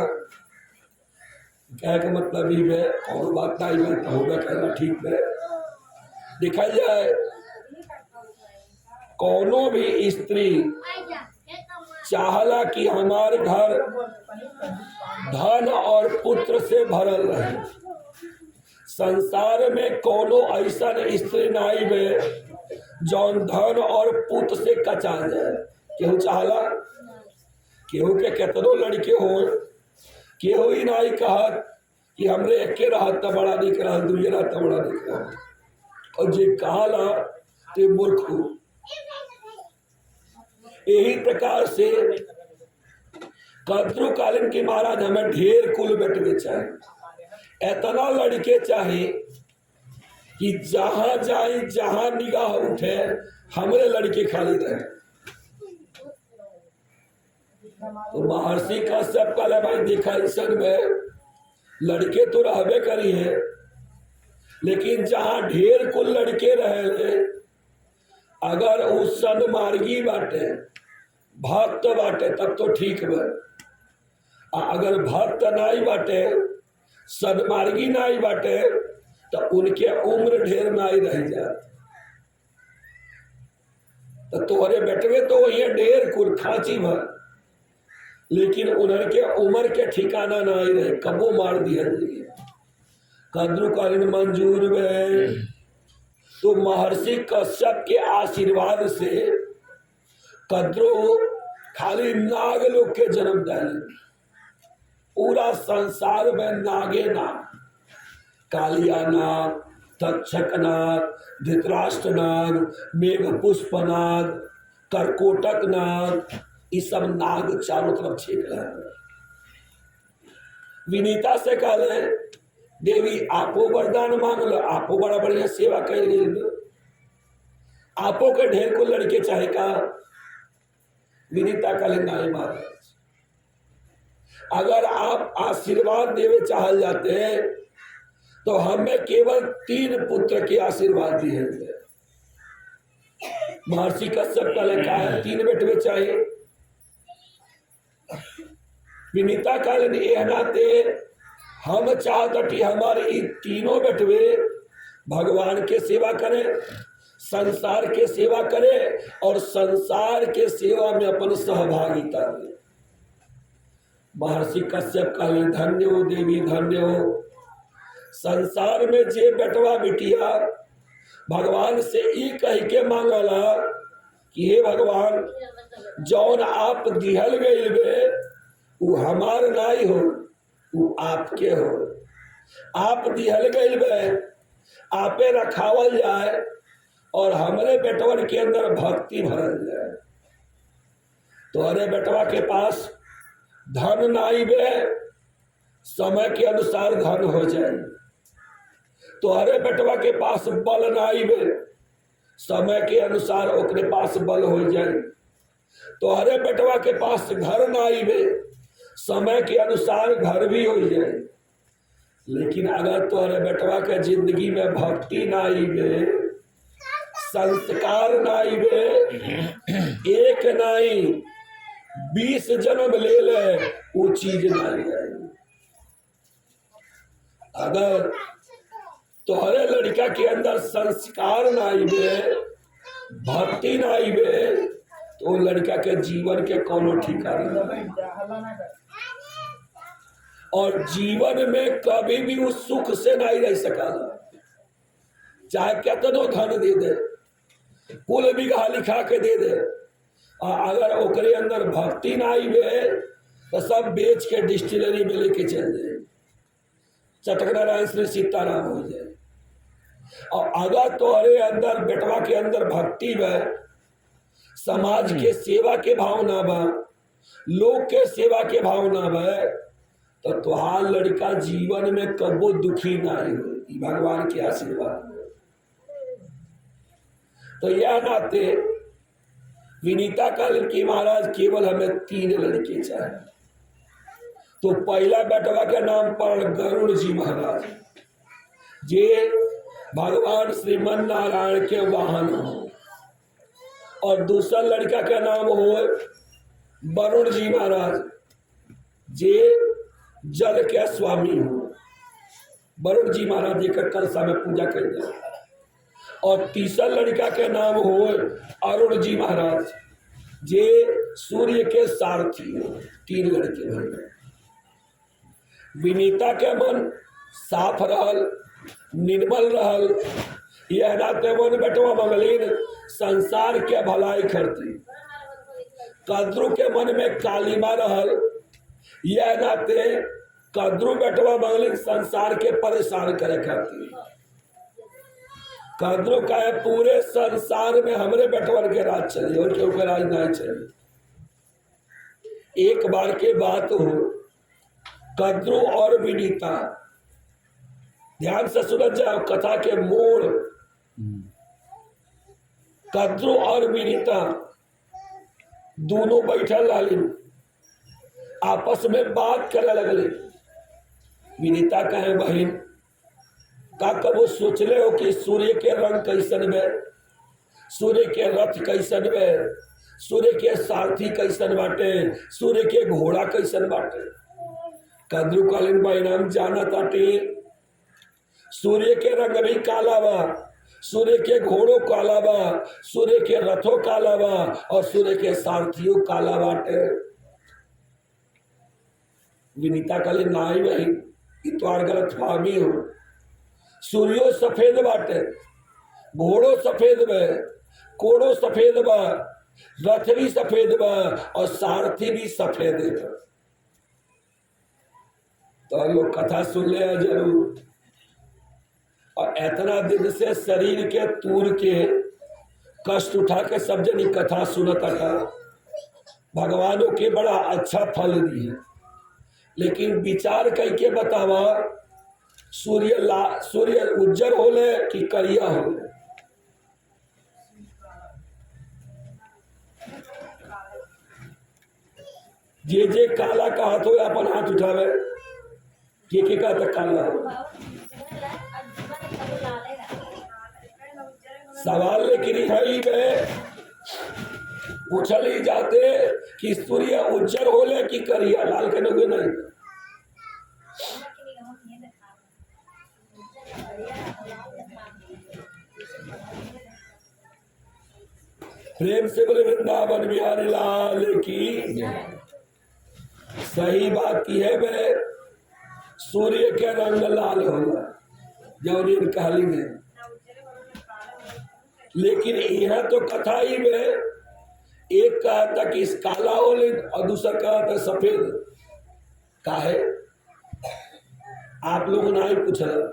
क्या का मतलब ही है और बात नहीं है तो होगा कहना ठीक है। देखा जाए कोनो भी स्त्री चाहला कि हमारे घर धन और पुत्र से भरल रहे। संसार में कोनो ऐसा स्त्री नहीं बे जौन धन और पुत्र से कचा जाए। केहू चाहला, केहू के केतनो लड़के हो, केहू ही नहीं कहत कि हमरे एके रहत तो बड़ा निक रहा, दुए रहत तो बड़ा निक रहा। और जे कहला ते मूर्ख हो। यही प्रकार से कद्रुकालीन के महाराज हमें ढेर कुल बेटवे चाहे, इतना लड़के चाहे कि जहां जाए जहां निगाह उठे हमरे लड़के खाली रहे। तो महर्षि कश्यप कहले भाई देखा ईसन में लड़के तो रहबे करी है, लेकिन जहां ढेर कुल लड़के रहे अगर उस सन्मार्गी बाटे भक्त बाटे तब तो ठीक बा। अगर भक्त नहीं बाटे सन्मार्गी नहीं बाटे तो उनके उम्र ढेर नहीं रह जात। तो तोहरे बेटवे तो वही ढेर कुल खांची भर, लेकिन उनके उम्र के ठिकाना नहीं रहे, कबो मार दिया जाइए। कद्रुकालीन मंजूर में तो महर्षि कश्यप के आशीर्वाद से कद्रु खाली नाग लोग के जन्म डाले। पूरा संसार में नागे नाग, कालिया नाग, तक्षक नाग, धृतराष्ट्र नाग, मेघ पुष्प नाग, करकोटक नाग, ये सब नाग चारों तरफ छेक रहे। विनीता से कहले देवी आपो वरदान मांग लो, आपो बड़ा बढ़िया सेवा कर गई, आपो के ढेर को लड़के चाहे का। विनीता कहले नहीं महाराज, अगर आप आशीर्वाद देवे चाहल जाते हैं तो हमें केवल 3 पुत्र के आशीर्वाद दिए। महर्षि कश्यप कहले का है 3 बेटवे चाहिए। विनीता कहले ये नाते हम चाहते कि हमारे तीनों बेटवे भगवान के सेवा करें, संसार के सेवा करें और संसार के सेवा में अपन सहभागिता दें। महर्षि कश्यप कहले धन्य हो देवी धन्य हो। संसार में जे बेटवा बिटिया भगवान से ई कह के मांगला कि हे भगवान जौन आप दिहल गइल बे वो हमार नहीं हो, वो आपके हो। आप दिहल गईल बे, आपे रखावल जाए और हमरे बेटवन के अंदर भक्ति भरल जाए। तो अरे बेटवा के पास धन नाई बे, समय के अनुसार धन हो जाए। तो अरे बेटवा के पास बल नाई बे, समय के अनुसार ओकरे पास बल हो जाए। तो अरे बेटवा के पास घर नाई बे, समय के अनुसार घर भी हो जाए। लेकिन अगर तोहरे बेटवा के जिंदगी में भक्ति नाई बे, संस्कार नाई बे, एक नाई 20 जन्म ले ले वो चीज नाई है। अगर तोहरे लड़का के अंदर संस्कार नाई बे, भक्ति नाई बे, तो लड़का के जीवन के कोनो ठिकाना नहीं। और जीवन में कभी भी उस सुख से नहीं रह सका, चाहे कितनो धन दे दे, कुल बिघा लिखा के दे दे, अगर ओकरे अंदर भक्ति ना आई बे तो सब बेच के डिस्टिलरी में लेके चल जाए, चटक नारायण श्री सीताराम हो जाए। और अगर तोहरे अंदर बेटवा के अंदर भक्ति बे, समाज के सेवा के भावना बा, लोग के सेवा के भावना बा, तो तुहार लड़का जीवन में कबो दुखी ना हो, भगवान के आशीर्वाद। तो यह नाते विनीता का लड़की महाराज केवल हमें 3 लड़के चाहिए। तो पहला बेटवा के नाम पर गरुड़ जी महाराज, जे भगवान श्रीमन नारायण के वाहन हो। और दूसरा लड़का का नाम हो वरुण जी महाराज, जे जल के स्वामी हो। वरुण जी महाराज जी का कलशा में पूजा कर जाए। और तीसरा लड़का के नाम हो अरुण जी महाराज, जे सूर्य के सारथी हो। 3 लड़के भाई। विनीता के मन साफ रहल, निर्मल रहल, यह नाते मन बेटवा मंगलीन संसार के भलाई करती। कद्रू के मन में कालीमा रहल, यह नाते कद्रू बेटवा मंगलीन संसार के परेशान करे करती। कद्रू का है पूरे संसार में हमरे बेटवन के राज चले और क्यों के राज नहीं चले। एक बार के बात हो, कद्रू और विनीता, ध्यान से सुन जाओ कथा के मोड़। कद्रू और विनीता दोनों बैठल रहली, आपस में बात करे लगले। विनीता कहे बहन का कबो सोचले हो कि सूर्य के रंग कैसन बे, सूर्य के रथ कैसन बे, सूर्य के सारथी कैसन बाटे, सूर्य के घोड़ा कैसन बाटे। कद्रू कालीन बहन हम जाना ताटे सूर्य के रंग भी काला बा, सूर्य के घोड़ों काला बा, सूर्य के रथों काला बा और सूर्य के सारथियों काला बाटे। विनीता कालीन नाई बहन इतवार गलत फहमी हो। सूर्यो सफेद बाटे, घोड़ो सफेद बा, कोड़ो सफेद बा, रथ भी सफेद बा और सारथी भी सफेद है। तो लोग कथा सुन ले जरूर। और इतना दिन से शरीर के तूर के कष्ट उठा के सब जनी कथा सुनता था, भगवानों के बड़ा अच्छा फल दिए। लेकिन विचार करके बतावा, सूर्य उज्जर होले कि करिया होले? जे काला का हाथ हो अपन हाथ उठावे, के का तक काला हो। सवाल लेकिन यही में पूछल ही जाते कि सूर्य उज्जर होले कि करिया, लाल के नगे नहीं। प्रेम से बोले वृंदावन बिहारी लाल की। सही बात की है बे, सूर्य के रंग लाल होला जौन कहली में। लेकिन यह तो कथा ही में एक कहता कि इस काला होले और दूसरा कहता सफेद। काहे आप लोग नहीं पूछल,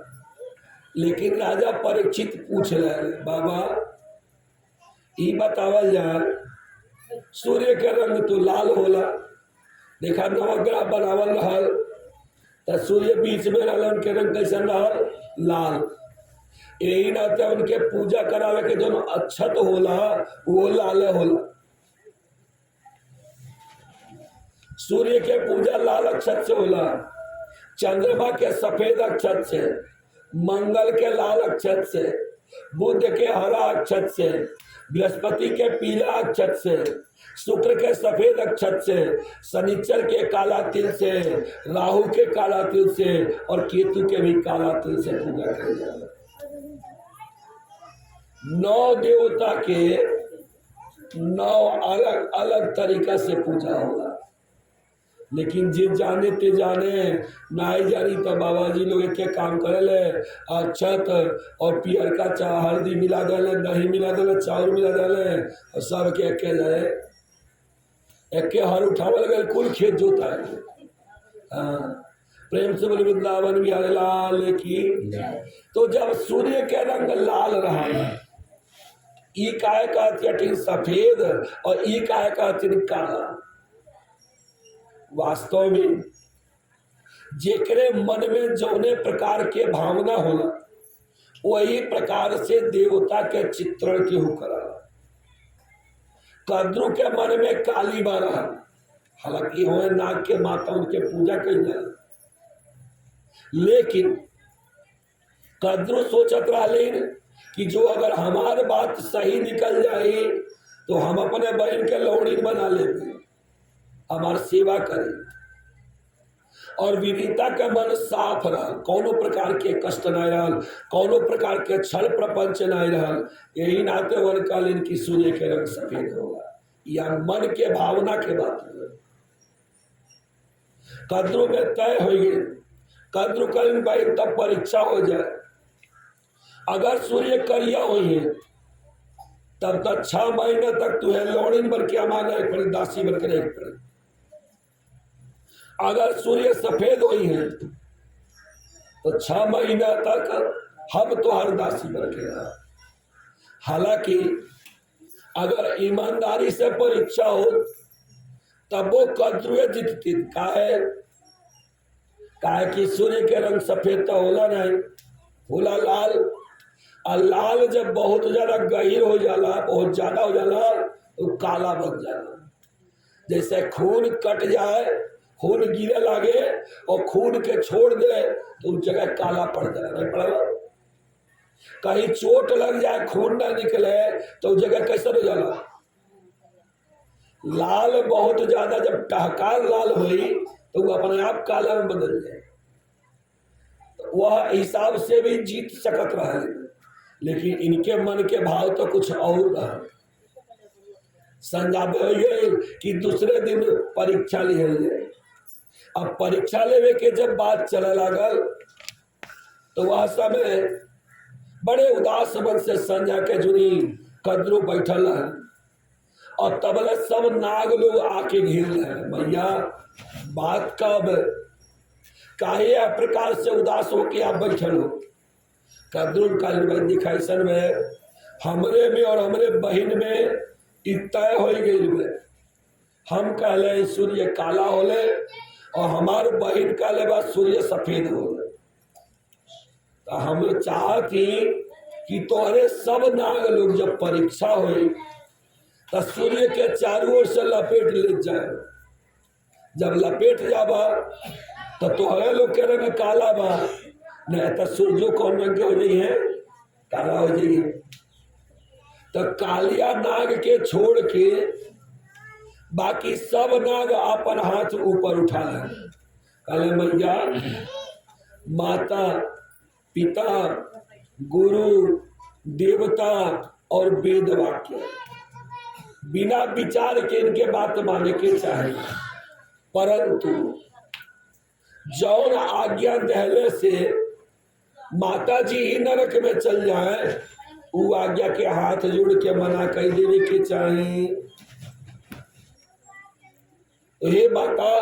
लेकिन राजा परीक्षित पूछ रहे, बाबा ई बतावल जाए सूर्य के रंग तो लाल होला, देखा नवग्रह बनावल रहल तो सूर्य बीच में रहल, उनके रंग कैसन रहल? लाल। यही नाते उनके पूजा करावे के जो अक्षत होला वो लाल होला। सूर्य के पूजा लाल अक्षत से होला, चंद्रमा के सफेद अक्षत से, मंगल के लाल अक्षत से, बुध के हरा अक्षत से, बृहस्पति के पीला अक्षत से, शुक्र के सफेद अक्षत से, शनिचर के काला तिल से, राहु के काला तिल से और केतु के भी काला तिल से पूजा की जाए। 9 देवता के 9 अलग अलग तरीका से पूजा होगा, लेकिन जे जाने ते जाने, नाई जानी तो बाबा जी लोग एक काम करे, अक्षत और पियर का चा हल्दी मिला दे, दही मिला दे, चावल मिला दे और सब के एक जाए एक हर उठावल गए, कुल खेत जोता है। हाँ, प्रेम से बोले वृंदावन बिहारी लाल की। तो जब सूर्य के रंग लाल रहा, ई काय कहती सफेद और ई काय कहती काला। वास्तव में जेकरे मन में जौने प्रकार के भावना होला वही प्रकार से देवता के चित्रण के हो करा। कद्रू के मन में काली बारा, हालांकि हो नाग के माता उनके पूजा कही जाए, लेकिन कद्रू सोचत रहे कि जो अगर हमारे बात सही निकल जाए तो हम अपने बहन के लौड़ी बना लेंगे, हमारी सेवा करें। और विनीता का मन साफ रहा, कोनो प्रकार के कष्ट नहीं रहा, कोनो प्रकार के छल प्रपंच नहीं रहा। यही नाते वन काल इनकी सूर्य के रंग सफेद होगा, या मन के भावना के बात है। कद्रू में तय हो गई, कद्रू कल भाई तब परीक्षा हो जाए, अगर सूर्य करिया हुई है तब तक 6 महीने तक तुम्हें लौड़ीन बन के माना एक पड़े, दासी बन के एक पड़े। अगर सूर्य सफेद हुई है तो 6 महीना तक हम तो हर दासी बन के रहा। हालांकि अगर ईमानदारी से परीक्षा हो तब वो कद्रुए जीतती। काहे कि सूर्य के रंग सफेद तो होला नहीं, होला लाल। और लाल जब बहुत ज्यादा गहीर हो जाला, बहुत ज्यादा हो जाला तो काला बन जाला। जैसे खून कट जाए, खून गिरे लागे और खून के छोड़ दे तो उस जगह काला पड़ जाए, नहीं पड़ा। कहीं चोट लग जाए, खून ना निकले तो उस जगह कैसे हो जाला? लाल बहुत ज्यादा जब टहकार लाल हुई तो वो अपने आप काला में बदल जाए। वह हिसाब से भी जीत सकत रहा, लेकिन इनके मन के भाव तो कुछ और रहा। संजाब कि दूसरे दिन परीक्षा लिहल जाए। अब परीक्षा लेवे के जब बात चले लागल तो वह समय बड़े उदास मन से संजय के जुनी कद्रू बैठल है और तबले सब नाग लोग आके घेर रहे। भैया बात कब काहे प्रकार से उदास होके आप बैठल हो? कद्रू का दिखाई सन में हमरे में और हमरे बहन में तय हो गई में। हम कहले सूर्य काला होले और हमारे बहन कहले बा सूर्य सफेद होले। तो हम चाहती कि तोहरे सब नाग लोग जब परीक्षा हुई तो सूर्य के चारों ओर से लपेट ले जाए। जब लपेट जाबा तो तोहरे लोग के रंग काला बा, नहीं तो सूर्य कौन रंग के हो जाइए? काला हो जाइए। तो कालिया नाग के छोड़ के बाकी सब नाग अपन हाथ ऊपर उठा ले। कहले मैया माता पिता गुरु देवता और वेद वाक्य बिना विचार के इनके बात माने के चाहे, परंतु जौन आज्ञा देहले से माता जी ही नरक में चल जाए वो आज्ञा के हाथ जोड़ के मना कर देने के चाहे। तो हे माता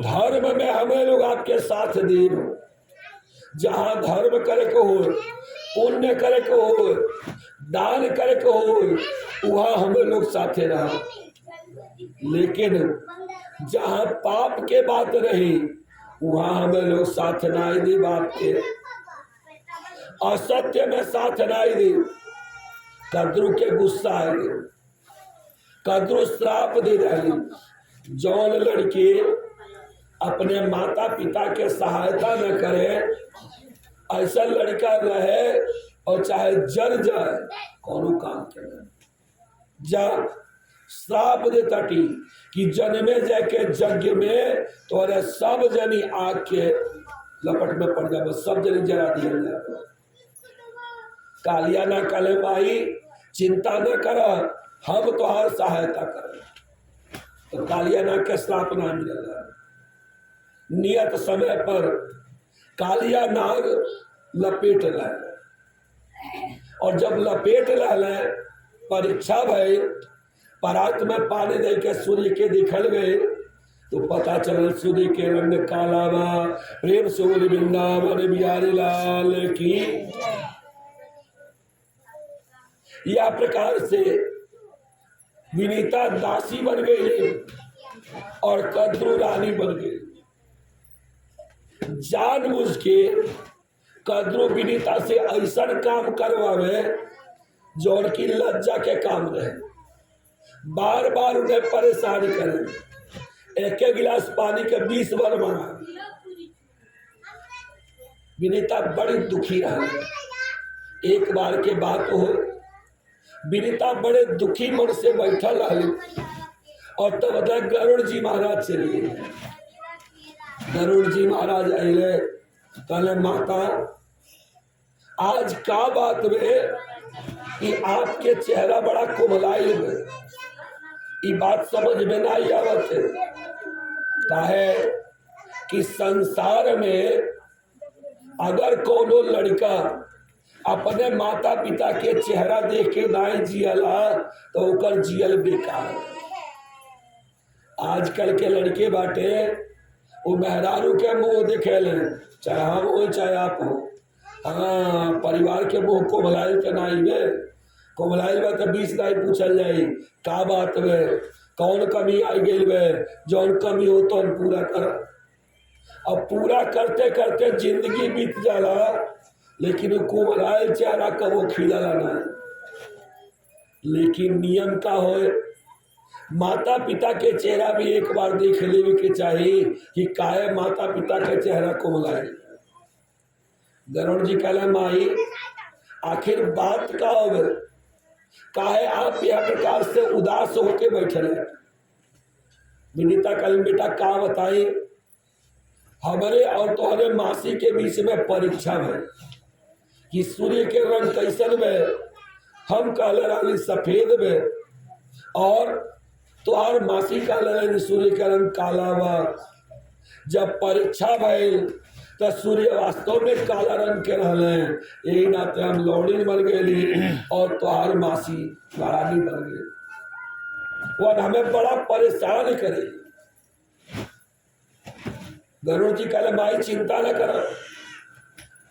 धर्म में हमें लोग आपके साथ देव, जहाँ धर्म करे को हो, पुण्य करे को हो, दान करे को हो, वहाँ हम लोग साथे रहा। लेकिन जहाँ पाप के बात रही, वहाँ हम लोग साथ ना दी बाप के, असत्य में साथ ना दी। कद्रू के गुस्सा है, कद्रू श्राप दे रही। जौन लड़की अपने माता पिता के सहायता न करे, ऐसा लड़का रहे और चाहे जर जाए, कोनो काम करे। जा श्राप दे तटी कि जन्मे जाके यज्ञ में तोरे सब जनी आग के लपट में पड़ जाए, सब जनी जरा दिया जाए। कालिया ना कले भाई, चिंता न कर, हम तोहार सहायता कर। तो कालिया ना के श्राप ना मिलेगा। नियत समय पर कालिया नाग लपेट लाए, और जब लपेट लाए परीक्षा भई, परात में पानी दे के सूर्य के दिखल गए, तो पता चल सूर्य के रंग काला बा। प्रेम से बोले वृंदावन बिहारी लाल की। या प्रकार से विनीता दासी बन गई और कद्रू रानी बन गई। जानबूझ के कद्रू विनीता से ऐसा काम करवावे जो उनकी लज्जा के काम रहे, बार बार उन्हें परेशान करे। एक एक गिलास पानी के 20 बार मांगा। विनीता बड़ी दुखी रहा। एक बार के बात हो, विनीता बड़े दुखी मन से बैठल रही, और तब तक गरुड़ जी महाराज चले। गरुड़ जी महाराज अले, कहले माता आज का बात में कि आपके चेहरा बड़ा कोमलाई है, ये बात समझ में नहीं आवत है। काहे कि संसार में अगर कोनो लड़का अपने माता पिता के चेहरा देख के नहीं जियला तो ओकर जियल बेकार। आजकल के लड़के बाटे वो मेहरारू के मुंह देखे ले, चाहे हम हो चाहे आप हो। हाँ, परिवार के मुंह को भलाई के नहीं बे, को भलाई बा तो 20 नहीं पूछल जाई का बात में, कौन कमी आई गई बे, जौन कमी हो तो पूरा कर। अब पूरा करते करते जिंदगी बीत जाला, लेकिन कोमलायल चेहरा कबो खिलला नहीं। लेकिन नियम का हो, माता पिता के चेहरा भी एक बार देख लेवे के चाहिए कि काहे माता पिता के चेहरा कोमलायल। गरुड़ जी कहले माई आखिर बात का हो, काहे आप यह प्रकार से उदास होके बैठे हैं। विनीता कहले बेटा का बताई, हमारे और तुम्हारे मासी के बीच में परीक्षा है कि सूर्य के रंग कैसन में। हम कहले रही सफेद में, और तुहार मासी कहले रही सूर्य के रंग काला बा। जब परीक्षा भइल तो सूर्य वास्तव में काला रंग के रहले, यही नाते हम लौड़ी बन गई और तुहार मासी रानी बन गई। वो हमें बड़ा परेशान करे। गरुड़ जी कहले माई चिंता न कर,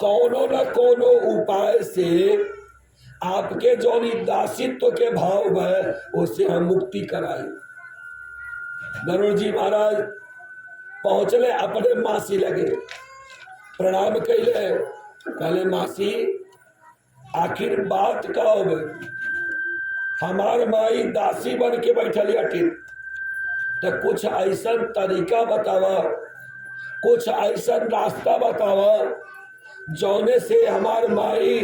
कोनो न कोनो उपाय से आपके जो दासित्व के भाव है उससे हम मुक्ति कराए। गरुड़ जी महाराज पहुंचले अपने मासी लगे, प्रणाम कैले, कहले मासी आखिर बात का हो, हमार माई दासी बन के बैठल हटिन, तो कुछ ऐसा तरीका बतावा, कुछ ऐसा रास्ता बतावा जौने से हमार माई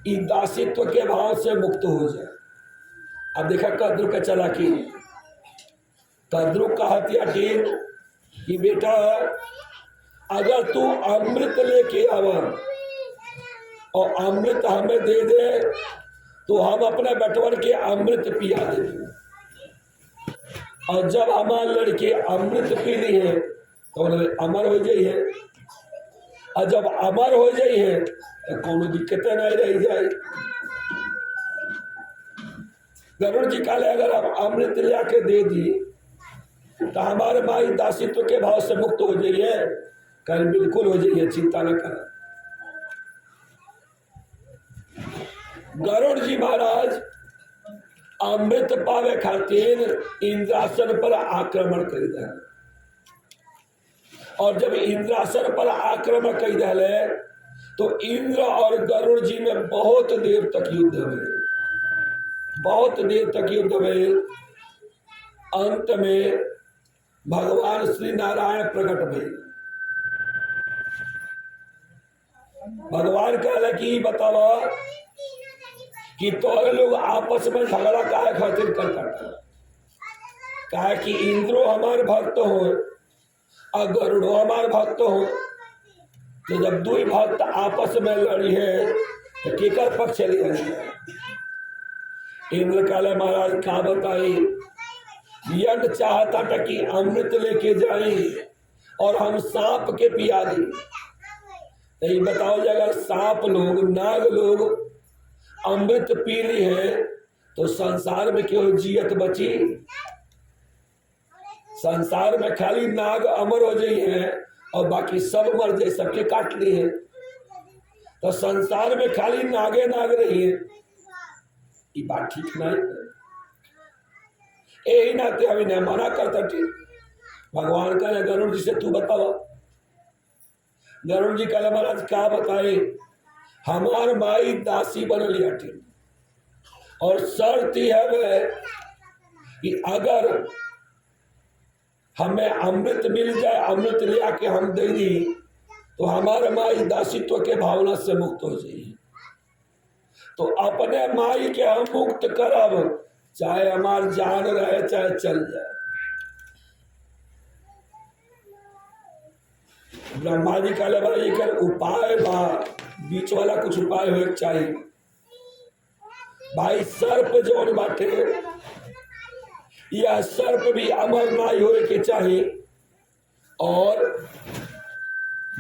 ई दासित्व के भाव से मुक्त हो जाए। अब देखा कद्रू का चालाकी। कद्रू कहती हटिन कि बेटा अगर तू अमृत लेके आवा और अमृत हमें दे दे तो हम अपने बटवर के अमृत पिया दे। और जब हमारे लड़के अमृत पी ली है तो अमर हो जाई है, और जब अमर हो जाई है तो कोनो दिक्कत नहीं रह जाए। गरुड़ जी कहले अगर आप अमृत लिया के दे दी तो हमारे माई दासित्व के भाव से मुक्त हो जाइए। कल बिल्कुल हो जाइए, चिंता न कर। गरुड़ जी महाराज अमृत पावे खातिर इंद्रासन पर आक्रमण कर दिया। और जब इंद्रासन पर आक्रमण कर दिया तो इंद्र और गरुड़ जी में बहुत देर तक युद्ध हुए, बहुत देर तक युद्ध हुए। अंत में भगवान श्री नारायण प्रकट भइल। भगवान कहला कि बतावा कि तोरे लोग आपस में झगड़ा काहे खातिर करता, कहा कि इंद्रो हमारे भक्त हो और गरुड़ो हमारे भक्त हो। तो जब दो भक्त आपस में लड़ी है तो केकर पक्ष चली जाए। इंद्र काले महाराज क्या बताई, यज्ञ चाहता था कि अमृत लेके जाए और हम सांप के पिया दी। तो ये बताओ अगर सांप लोग नाग लोग अमृत पी ली है तो संसार में क्यों जियत बची। संसार में खाली नाग अमर हो जाई है और बाकी सब मर जाए, सबके काट ली है। तो संसार में खाली नागे नाग रही है, ये बात ठीक नहीं। यही नाते अभी नहीं मना करता ठीक। भगवान का गरुड़ जी से तू बतावा। गरुड़ जी कल महाराज क्या बताए, हमार माई दासी बनल हटी और शर्त है कि अगर हमें अमृत मिल जाए, अमृत ले आके हम दे दी तो हमारे माई दासित्व के भावना से मुक्त हो जाए। तो अपने माई के हम मुक्त करब, चाहे हमार जान रहे चाहे चल जाए। ब्रह्मा जी का भाई कर उपाय बा, बीच वाला कुछ उपाय हो चाहिए भाई। सर्प जौन बाटे यह सर्प भी अमर नाई हो के चाहिए। और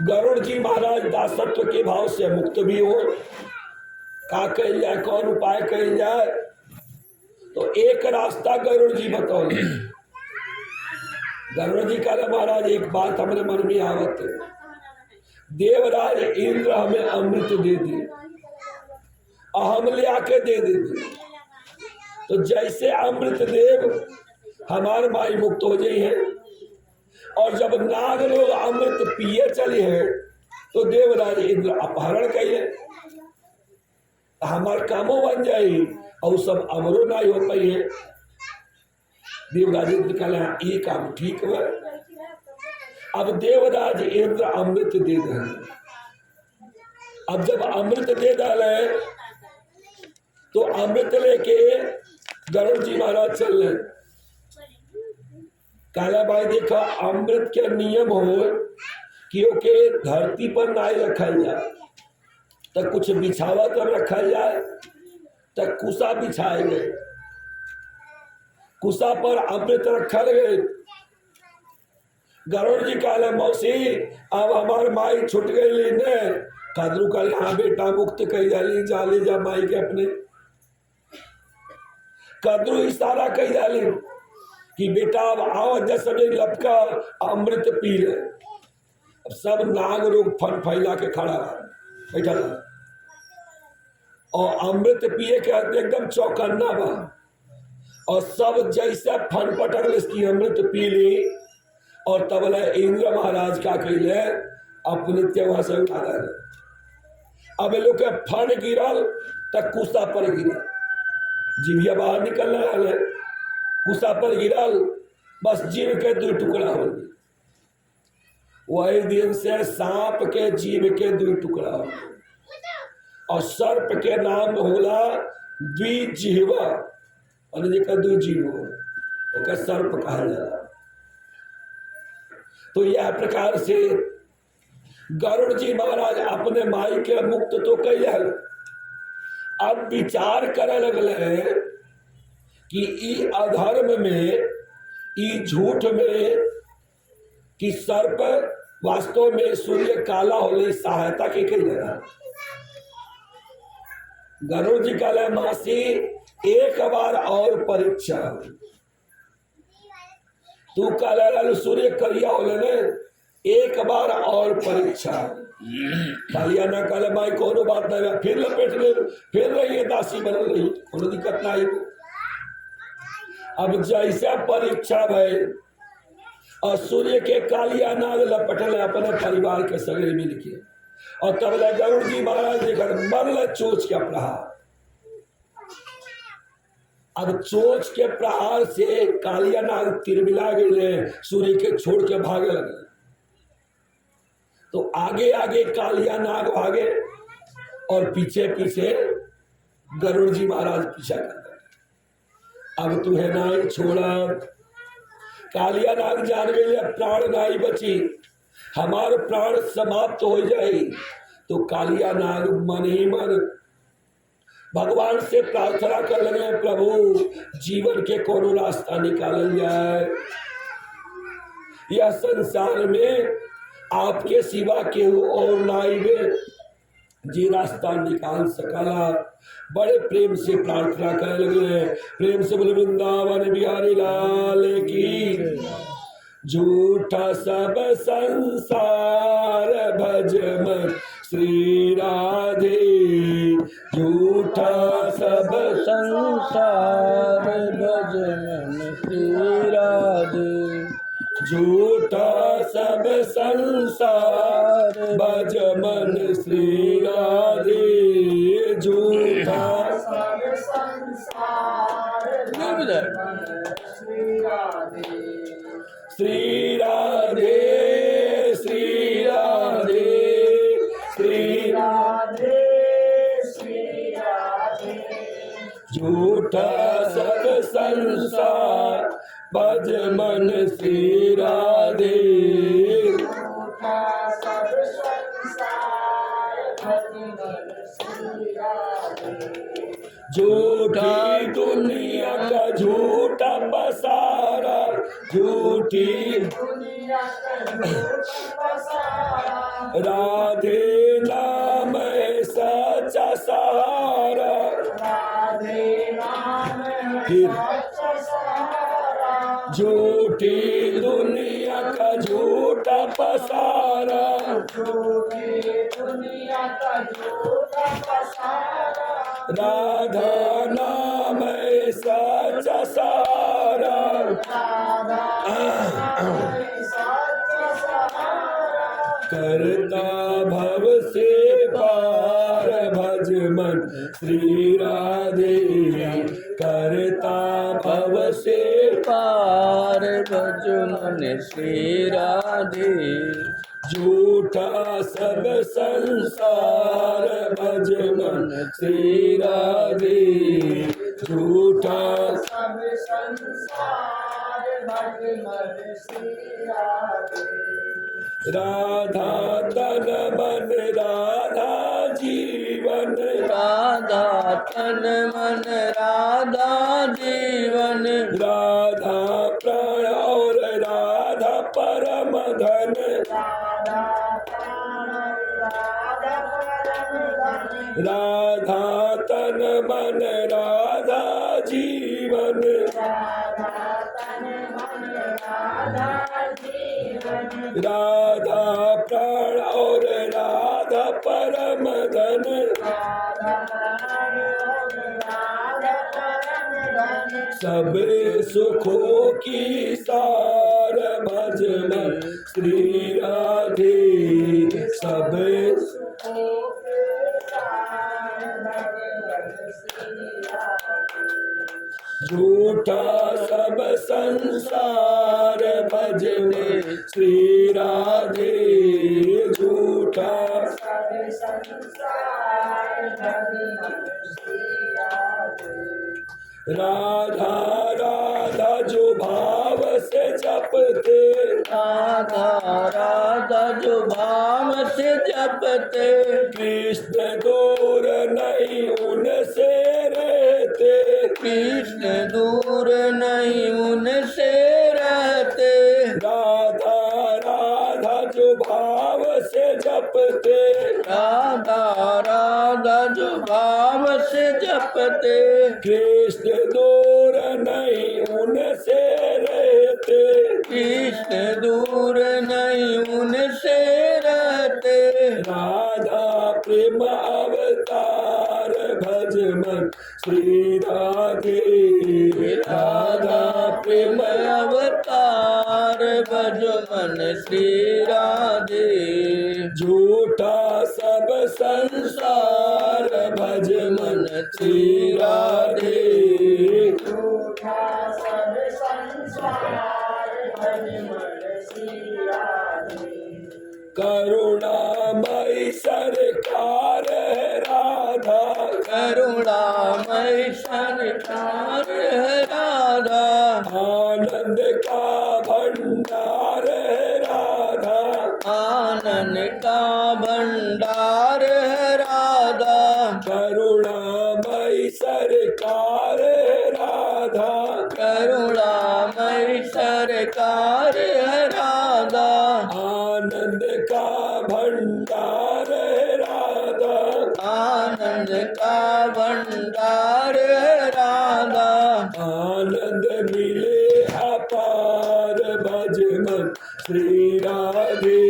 गरुड़ जी महाराज दासत्व के भाव से मुक्त भी हो। का कल जाए, कौन उपाय कल जाए, तो एक रास्ता गरुड़ जी बताओ। गरुड़ जी का महाराज एक बात हमारे मन में आवत है, देवराज इंद्र हमें अमृत दे दी और हम ले आके दे देते तो जैसे अमृत देव हमारे माई मुक्त हो जाई है। और जब नाग लोग अमृत पिए चले हैं तो देवराज इंद्र अपहरण कहिए, हमार कामों बन जाये और सब अमरो ना हो पाई है। देवराज इंद्र कहला ये काम ठीक है। अब देवराज इंद्र अमृत दे दे। अब जब अमृत दे डाले तो अमृत लेके गरुड़ जी महाराज चल रहे। काला भाई देखा अमृत के नियम हो कि ओके धरती पर ना रखा जाए, तो कुछ बिछावा तब रखा जाए, तो कुसा बिछाए गए, कुसा पर अमृत रखा गए। गरुड़ जी कहले मौसी अब हमार माई छुट गई ने। कदरू कल हाँ बेटा मुक्त कही जाली, जाली जा माई के अपने। कदरू इशारा कही जाली कि बेटा अब आओ, जैसे लपका अमृत पी ले। अब सब नाग लोग फन फैला के खड़ा बैठा और अमृत पिए के एकदम चौकन्ना बा। और सब जैसे फन पटक इसकी अमृत पी ली। और तब इंद्र महाराज क्या कहले अपने वहां से उठा दे। अब लोग के फन गिरल तक कुसा पर गिरल, जीविया बाहर निकल रहा है, कुसा पर गिरल, बस जीव के दो टुकड़ा हो गए। वही दिन से सांप के जीव के दो टुकड़ा हो गए। और सर्प के नाम होला द्विजिह्वा, और जेकर दो जीव हो ओकर सर्प कहा जाला। तो यह प्रकार से गरुड़ जी महाराज अपने माई के मुक्त तो कैल। अब विचार करे लगले कि ई अधर्म में, ई झूठ में कि सर्प वास्तव में सूर्य काला होले सहायता के जगह। गरुड़ जी कहले मासी एक बार और परीक्षा, तू कहले सूर्य करिया होले ने, एक बार और परीक्षा कालिया ना कहले भाई कोनो बात नहीं बा, फिर लपेट ले, फिर रही दासी बनल रही, कोनो दिक्कत नहीं। अब जैसे परीक्षा भई और सूर्य के कालिया नाग लपटल अपने परिवार के सगरे मिल के, और तब गरुड़ जी महाराज देखकर मरल चोच के प्रहार। अब चोच के प्रहार से कालिया नाग तिरमिला गए, सूर्य के छोड़ के भागे लगे। तो आगे आगे कालिया नाग भागे और पीछे पीछे गरुड़ जी महाराज पीछा कर रहे। अब तुम्हें नहीं छोड़ा, कालिया नाग जान गए प्राण नहीं बची, हमारे प्राण समाप्त हो जाए। तो कालिया नाग मन ही मन भगवान से प्रार्थना कर लगे, प्रभु जीवन के कोनो रास्ता निकाल जाए, यह संसार में आपके सिवा केहू और नाई में जी रास्ता निकाल सकला। बड़े प्रेम से प्रार्थना कर लगे, प्रेम से बोले वृंदावन बिहारी लाल की। झूठा सब संसार भज मन श्री राधे, झूठा सब संसार भज मन श्री राधे, झूठा सब संसार भज मन श्री राधे, झूठा सब संसार श्री राधे, श्री राधे श्री राधे श्री राधे श्री राधे, झूठा सब संसार भज मन श्री राधे, झूठा सब संसार भज मन श्री राधे, झूठी दुनिया का झूठा पसारा, झूठी दुनिया का झूठा पसारा, राधे नाम है सच्चा सहारा, राधे नाम है फिर सच्चा सहारा, झूठी दुनिया का झूठा पसारा, झूठी दुनिया का झूठा पसारा, राधा नाम है सच्चा सहारा, राधा नाम है सच्चा सहारा, करता भव से पार भज मन श्री राधे, करता भव से पार भज मन श्री राधे, झूठा सब संसार भज मन श्री राधे, झूठा सब संसार भज मन श्री राधे, राधा तन मन राधा जीवन, राधा तन मन राधा जीवन, राधा प्राण और राधा परम धन, राधा प्राण राधा परम धन, राधा तन मन राधा जीवन, राधा तन मन राधा जीवन, राधा प्राण और राधा परम धन, राधा प्राण और राधा परम धन, सब सुखों की सार भज मन श्री राधे, सब सुखों के सार भगवन श्री राधे, झूठा सब संसार भजने श्री राधे, झूठा सब संसार भगवन श्री राधे, राधा राधा जो भाव से जपते, राधा राधा जो भाव से जपते, कृष्ण दूर नहीं उनसे रहते, कृष्ण दूर नहीं उनसे रहते, राधा राधा जो भाव से जपते, राधा राधा जो भाव से जपते, कृष्ण दूर नहीं उनसे रहते, कृष्ण दूर नहीं उनसे रहते, प्रेम अवतार भज मन श्री राधे। राधा प्रेम अवतार भज मन श्री राधे। झूठा सब संसार भज मन श्री राधे। झूठा सब संसार भज मन श्री राधे। करुणामयी सरकार है राधा। करुणामय सरकार है राधा। आनंद का भंडार है राधा। आनंद का भंडार है राधा। करुणामयी सरकार है राधा। करुणामय सरकार है राधा। आनंद का भंडार है राधा। आनंद का भंडार है राधा। आनंद मिले अपार भज मन श्री राधे।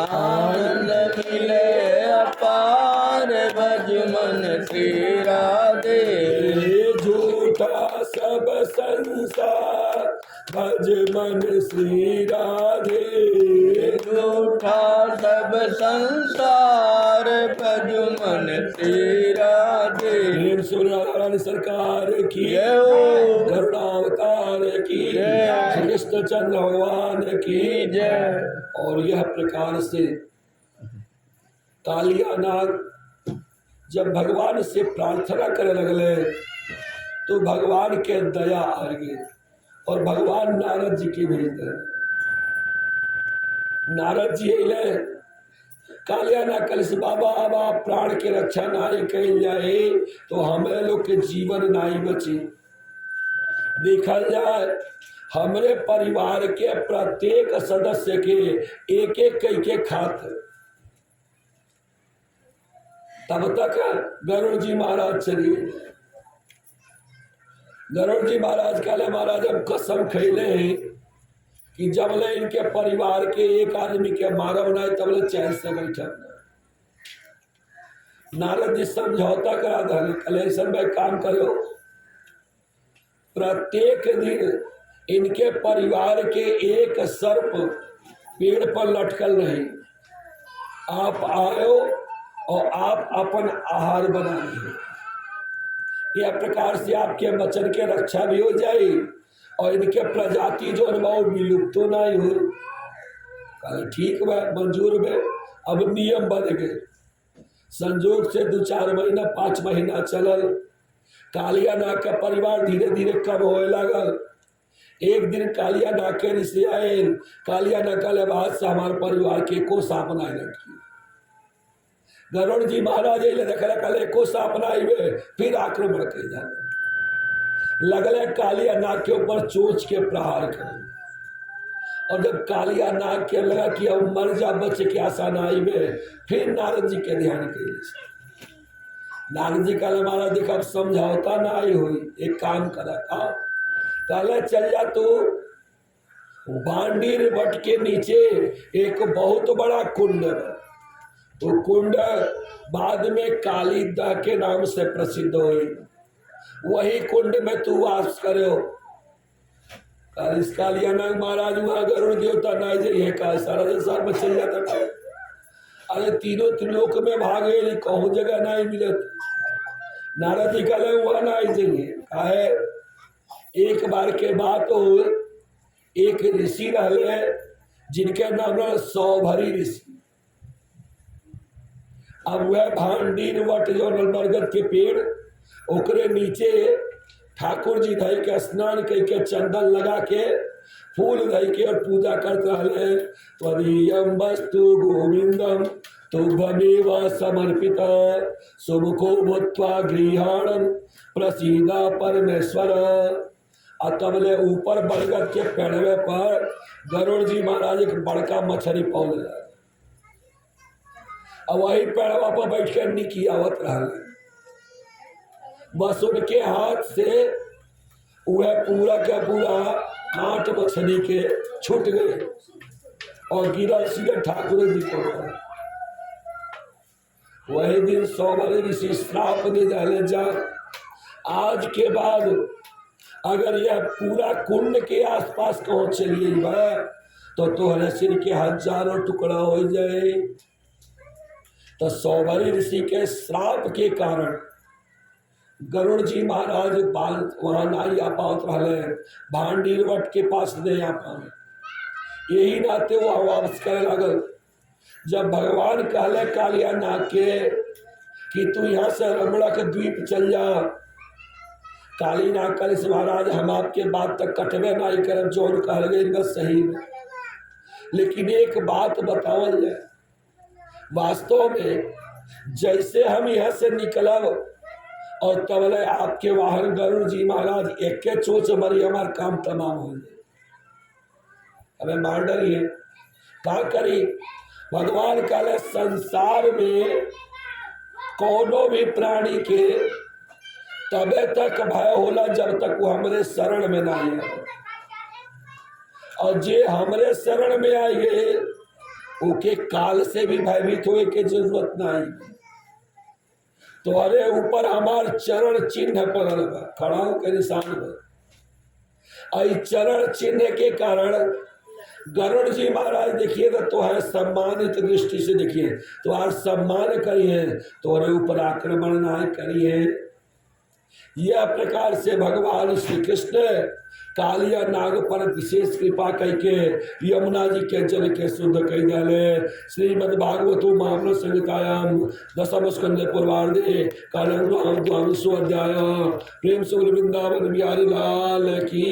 आनंद मिले अपार भज मन श्री राधे। झूठा सब संसार भज मन श्री राधे। झूठा सब संसार भज मन श्री राधे। प्रेम से राधा रानी सरकार की जय हो। करुणावतार की जय। श्री कृष्णचंद्र भगवान की जय। और यह प्रकार से कालिया नाग जब भगवान से प्रार्थना करे लगले तो भगवान के दया आ गई और भगवान नारद जी के भेज दे। नारद जी अले कालिया ना कलिस बाबा अब आप प्राण के रक्षा नहीं कल जाए तो हमें लोग के जीवन नहीं बचे। देखा जाए हमरे परिवार के प्रत्येक सदस्य के एक एक कई के खाते। तब तक गरुड़ जी महाराज चलिए। गरुड़ जी महाराज कहले महाराज हम कसम खैले हैं कि जबले इनके परिवार के एक आदमी के मारब नहीं तबले चैन से बैठब। नारद जी समझौता करा दे कहले ऐसा में काम करो प्रत्येक दिन इनके परिवार के एक सर्प पेड़ पर लटकल रहे। आप आयो और आप अपन आहार बना लीजिए। यह प्रकार से आपके बचन के रक्षा भी हो जाए और इनके प्रजाति जो अनुभव विलुप्त तो नहीं हो। कहा ठीक बा मंजूर में। अब नियम बन गए। संजोग से 2-4 महीना 5 महीना चलल। कालिया नाग का परिवार धीरे धीरे कम होए लागल। एक दिन कालिया नाग के ऋषि आए। कालिया नाग के बाद से हमारे परिवार के को सांप नहीं लटकी। गरुड़ जी महाराज देखला कल एको सांप नहीं फिर आक्रमण कर जाए लगले कालिया नाग के ऊपर चोंच के प्रहार करे। और जब कालिया नाग के लगा कि अब मर जा बच के आशा नहीं फिर नारद जी के ध्यान कर। नारद जी कहले महाराज देख अब समझौता नहीं हुई। एक काम करा कहले चल जा तू बांडीर वट के नीचे एक बहुत बड़ा कुंड है। वो कुंड बाद में काली दह के नाम से प्रसिद्ध हुई। वही कुंड में तू वास करो। कालिया नाग महाराज वहां गरुड़ देवता नहीं जाइए का सारा संसार में चल जाता था। अरे तीनों त्रिलोक में भागे कहूँ जगह नहीं मिलत। नारद जी कहले वह नहीं जाइए काहे एक बार के बात हो। एक ऋषि रहे जिनके नाम रहा सौभरी ऋषि। अब वह भांडीर वट जो बरगद के पेड़ ओकरे नीचे ठाकुर जी धई के स्नान करके चंदन लगा के फूल धई के और पूजा करते रहे। त्वदीयं वस्तु गोविंदम तुभ्यमेव समर्पित सुमुखो भूत्वा गृहाणं प्रसीदा परमेश्वर। तबले ऊपर बरगद के पेड़वे पर गरुड़ जी महाराज एक बड़का मछली पौल रहा। अब वही पेड़वा पर बैठ कर निकी आवत रहा। बस उनके हाथ से वह पूरा का पूरा कांट मछली के छूट गए और गिरा सीधे ठाकुर जी को। वही दिन सौभर ऋषि श्राप दे डाले जा आज के बाद अगर यह पूरा कुंड के आसपास कहो चलिए बा तो तोहरे सिर के हजारों टुकड़ा हो जाए। तो सौभरी ऋषि के श्राप के कारण गरुड़ जी महाराज वहां नहीं आ पात रहे, भांडीरवट के पास नहीं आ पाए। यही नाते वो वापस करे लगल। जब भगवान कहले कालिया नाग के कि तू यहाँ से रमणा के द्वीप चल जा, काली नाग कलिस महाराज हम आपके बात तक कटबे नहीं करब, जोन कह गए बस सही है। लेकिन एक बात बतावल जाए, वास्तव में जैसे हम यहाँ से निकलब और तबले आपके वाहन गरुड़ जी महाराज एक के चोच मरी हमार काम तमाम हो जाए। हमें मार डरिए का करी। भगवान कहले संसार में कोनो भी प्राणी के तबे तक भय होला जब तक वो हमरे शरण में ना आए, और जे हमरे शरण में आई गए ओके काल से भी भयभीत होए के जरूरत नहीं। तुम्हारे ऊपर हमार चरण चिन्ह पड़ल बा, खड़ाऊ के निशान बा। आई चरण चिन्ह के कारण गरुड़ जी महाराज देखिए तो है सम्मानित दृष्टि से देखिए, तुम्हारा सम्मान करिए, तुम्हारे ऊपर आक्रमण ना करिए। यह प्रकार से भगवान श्री कृष्ण कालिया नाग पर विशेष कृपा करके यमुना जी के जल के शुद्ध कर डाले। श्रीमद् भागवतो महामृत संहितायाम दशम स्कंदे पूर्वार्धे कालम अध्याय प्रेम से वृंदावन बिहारी लाल की।